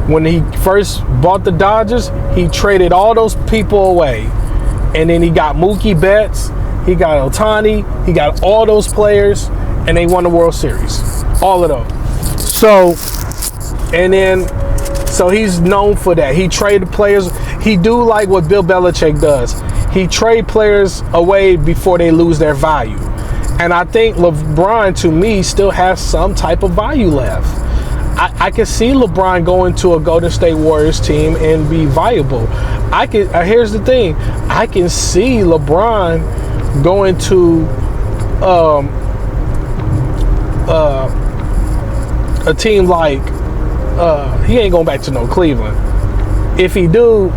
When he first bought the Dodgers, he traded all those people away. And then he got Mookie Betts, he got Ohtani, he got all those players, and they won the World Series. All of them. So he's known for that. He traded players. He do like what Bill Belichick does. He trade players away before they lose their value. And I think LeBron, to me, still has some type of value left. I can see LeBron going to a Golden State Warriors team and be viable. Here's the thing. I can see LeBron going to a team like he ain't going back to no Cleveland. If he do,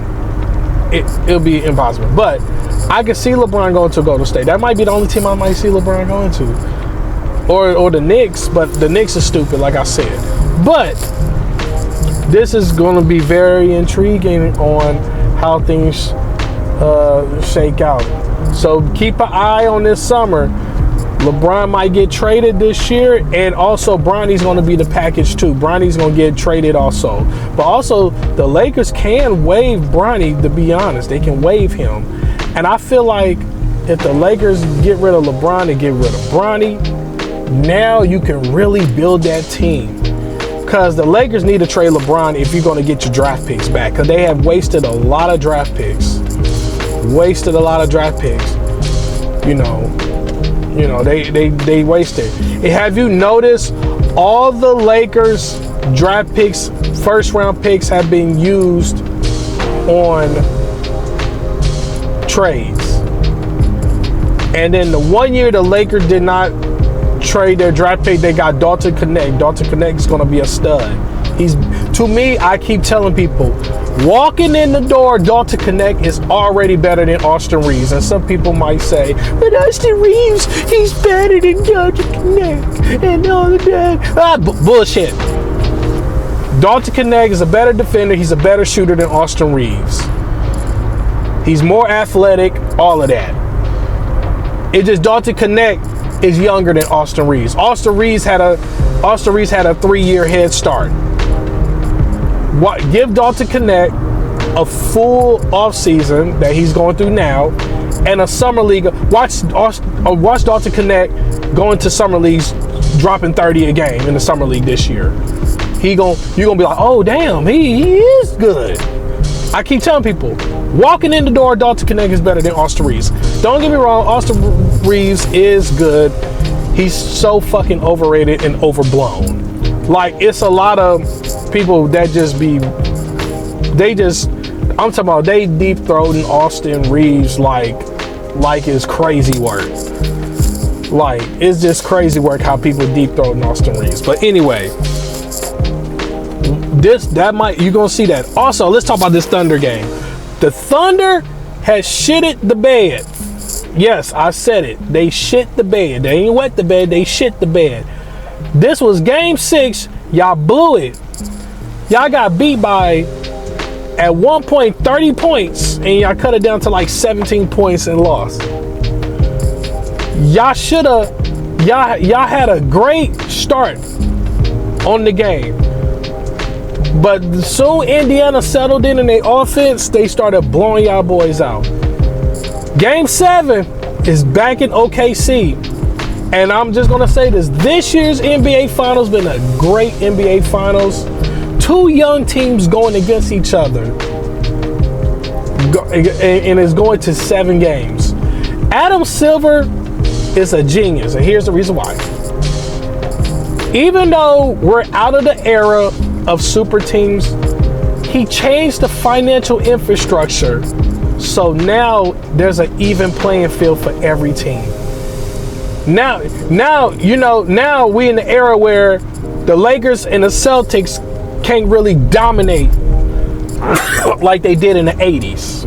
it'll be impossible. But I can see LeBron going to Golden State. That might be the only team I might see LeBron going to. Or the Knicks, but the Knicks are stupid, like I said. But this is going to be very intriguing on how things shake out. So keep an eye on this summer. LeBron might get traded this year, and also Bronny's going to be the package too. Bronny's going to get traded also. But also, the Lakers can waive Bronny, to be honest. They can waive him. And I feel like if the Lakers get rid of LeBron and get rid of Bronny, now you can really build that team. Because the Lakers need to trade LeBron if you're going to get your draft picks back. Because they have wasted a lot of draft picks. You know, they wasted. Have you noticed all the Lakers draft picks, first round picks, have been used on trades? And then the 1 year the Lakers did not trade their draft pick, they got Dalton Connect. Dalton Connect is going to be a stud. To me, I keep telling people, walking in the door, Dalton Connect is already better than Austin Reeves. And some people might say, but Austin Reeves, he's better than Dalton Connect and all of that. Bullshit. Dalton Connect is a better defender. He's a better shooter than Austin Reeves. He's more athletic, all of that. It's just Dalton Connect is younger than Austin Reeves. Austin Reeves had a 3-year head start. Give Dalton Connect a full offseason that he's going through now, and a summer league. Watch Dalton Connect go into summer leagues, dropping 30 a game in the summer league this year. You're gonna be like, oh damn, he is good. I keep telling people, walking in the door, Dalton Connect is better than Austin Reeves. Don't get me wrong, Austin Reeves is good. He's so fucking overrated and overblown. Like, it's a lot of people that I'm talking about, they deep throating Austin Reeves like it's crazy work. Like, it's just crazy work how people deep throating Austin Reeves. But anyway, you're gonna see that. Also, let's talk about this Thunder game. The Thunder has shitted the bed. Yes, I said it. They shit the bed. They ain't wet the bed, they shit the bed. This was game 6. Y'all blew it. Y'all got beat by, at one point, 30 points, and y'all cut it down to like 17 points and lost. Y'all had a great start on the game. But soon Indiana settled in their offense, they started blowing y'all boys out. Game 7 is back in OKC. And I'm just going to say this year's NBA Finals been a great NBA Finals. 2 young teams going against each other. And it's going to 7 games. Adam Silver is a genius. And here's the reason why. Even though we're out of the era of super teams, he changed the financial infrastructure. So now there's an even playing field for every team. Now we in the era where the Lakers and the Celtics can't really dominate like they did in the 80s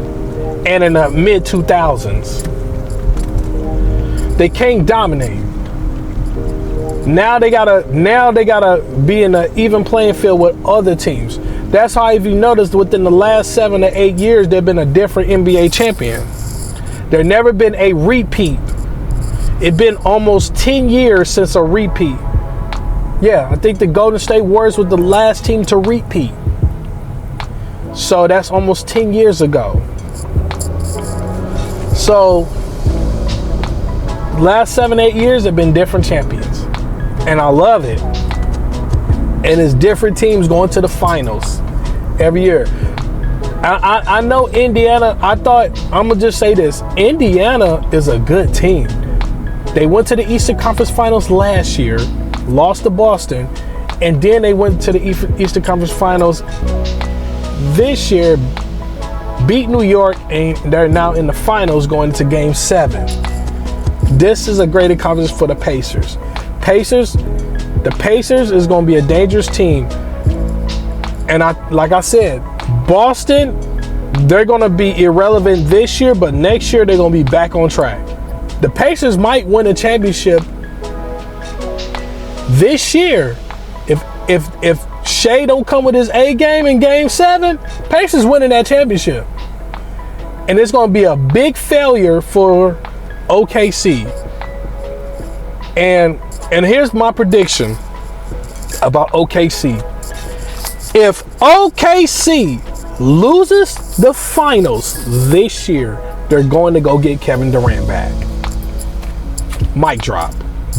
and in the mid 2000s. They can't dominate. Now they gotta be in an even playing field with other teams. That's how, if you noticed, within the last 7 to 8 years, there's been a different NBA champion. There never been a repeat. It's been almost 10 years since a repeat. Yeah, I think the Golden State Warriors was the last team to repeat. So that's almost 10 years ago. So last 7, 8 years have been different champions. And I love it. And it's different teams going to the finals every year. I know Indiana, I'm going to just say this. Indiana is a good team. They went to the Eastern Conference Finals last year, lost to Boston, and then they went to the Eastern Conference Finals this year, beat New York, and they're now in the finals going to Game 7. This is a great accomplishment for the Pacers. The Pacers is going to be a dangerous team. And like I said, Boston, they're going to be irrelevant this year, but next year they're going to be back on track. The Pacers might win a championship this year. If Shea don't come with his A game in Game 7, Pacers winning that championship. And it's going to be a big failure for OKC. And here's my prediction about OKC. If OKC loses the finals this year, they're going to go get Kevin Durant back. Mic drop.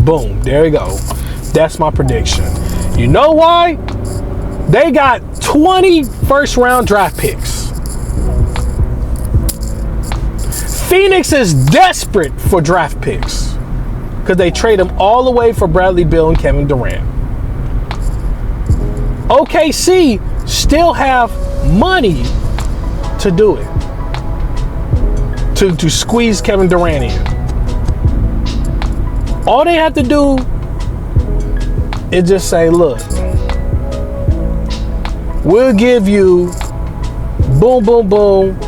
Boom. There you go. That's my prediction. You know why? They got 20 first-round draft picks. Phoenix is desperate for draft picks because they trade them all the way for Bradley Beal and Kevin Durant. OKC still have money to do it, to squeeze Kevin Durant in. All they have to do is just say, look, we'll give you boom, boom, boom,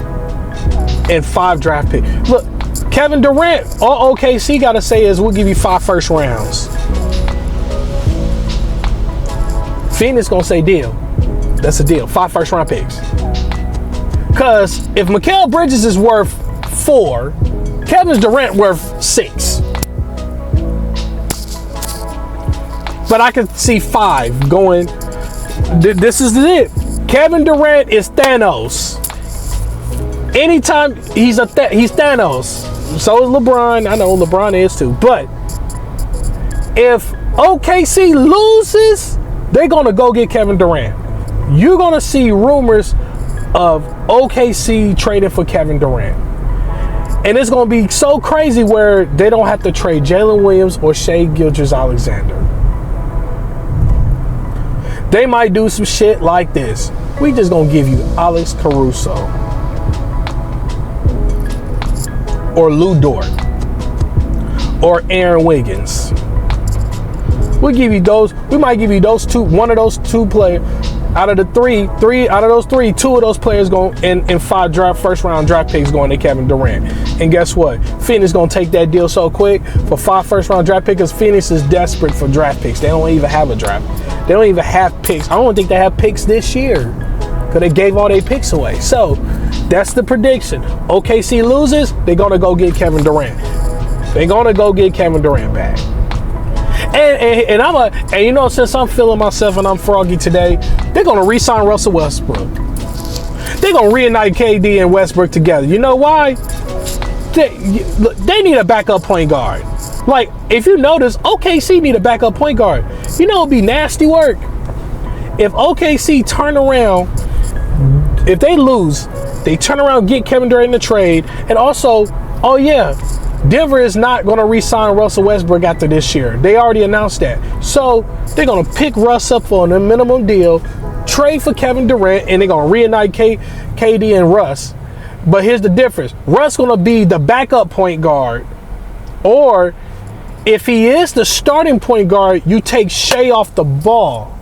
and 5 draft picks. Look, Kevin Durant, all OKC got to say is we'll give you 5 first rounds. Phoenix going to say deal. That's a deal. 5 first round picks. Because if Mikal Bridges is worth 4, Kevin Durant worth 6. But I can see 5 going. This is it. Kevin Durant is Thanos. Anytime he's Thanos. So is LeBron. I know LeBron is too. But if OKC loses, they're gonna go get Kevin Durant. You're gonna see rumors of OKC trading for Kevin Durant. And it's gonna be so crazy where they don't have to trade Jalen Williams or Shai Gilgeous-Alexander. They might do some shit like this. We just gonna give you Alex Caruso or Lou Dort or Aaron Wiggins. We'll give you those. We might give you those two. One of those 2 players out of the three out of those 3, 2 of those players going in 5 first round draft picks going to Kevin Durant. And guess what? Phoenix gonna take that deal so quick for 5 first round draft picks. Because Phoenix is desperate for draft picks. They don't even have a draft. They don't even have picks. I don't think they have picks this year because they gave all their picks away. So that's the prediction. OKC loses, they're gonna go get Kevin Durant. They're gonna go get Kevin Durant back. And you know, since I'm feeling myself and I'm froggy today, they're gonna re-sign Russell Westbrook. They're gonna reunite KD and Westbrook together. You know why? They need a backup point guard. Like, if you notice, OKC need a backup point guard. You know it'd be nasty work if OKC turn around, if they lose, they turn around, get Kevin Durant in the trade, and also, oh yeah, Denver is not going to re-sign Russell Westbrook after this year. They already announced that. So they're going to pick Russ up on a minimum deal, trade for Kevin Durant, and they're going to reunite KD and Russ. But here's the difference. Russ going to be the backup point guard. Or if he is the starting point guard, you take Shai off the ball.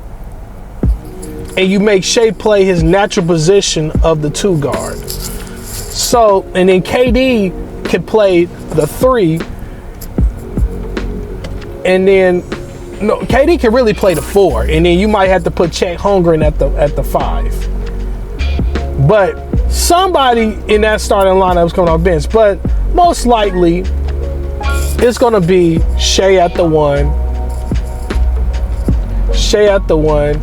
And you make Shai play his natural position of the 2 guard. So, and then KD can play the 3, and then no, KD can really play the 4, and then you might have to put Chet Holmgren at the 5. But somebody in that starting lineup is coming off bench. But most likely, it's gonna be Shai at the 1, Shai at the 1.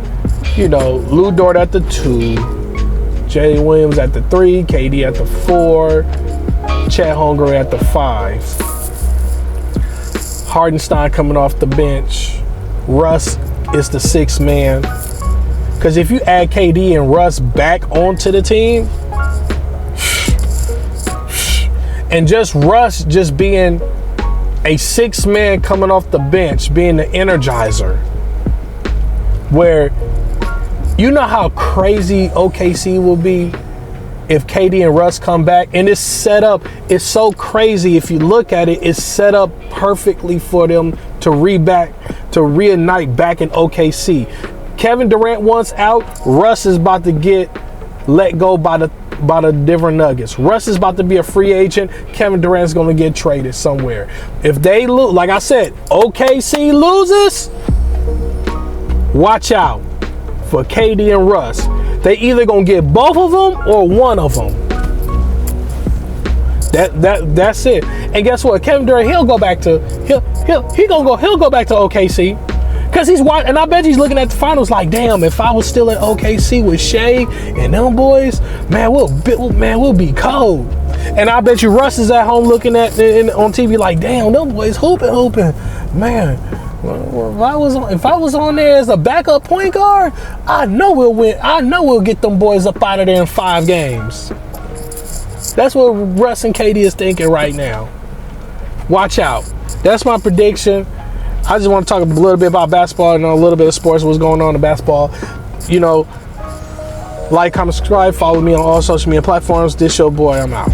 You know, Lou Dort at the 2, Jalen Williams at the 3, KD at the 4. Chet Holmgren at the 5. Hardenstein coming off the bench. Russ is the 6th man. Because if you add KD and Russ back onto the team, and just Russ just being a 6th man coming off the bench, being the energizer, where you know how crazy OKC will be if KD and Russ come back, and it's set up, it's so crazy. If you look at it, it's set up perfectly for them to reunite back in OKC. Kevin Durant wants out. Russ is about to get let go by the Denver Nuggets. Russ is about to be a free agent. Kevin Durant's going to get traded somewhere. If they lose, like I said, OKC loses, watch out for KD and Russ. They either gonna get both of them or one of them. That's it. And guess what? Kevin Durant, he'll go back to OKC, because he's watching, and I bet he's looking at the finals like, damn, if I was still at OKC with Shai and them boys, man, we'll be cold. And I bet you Russ is at home looking at on TV like, damn, them boys hooping, man. If I was on there as a backup point guard, I know we'll win. I know we'll get them boys up out of there in 5 games. That's what Russ and KD is thinking right now. Watch out. That's my prediction. I just want to talk a little bit about basketball and a little bit of sports, what's going on in basketball. You know, like, comment, subscribe, follow me on all social media platforms. This your boy, I'm out.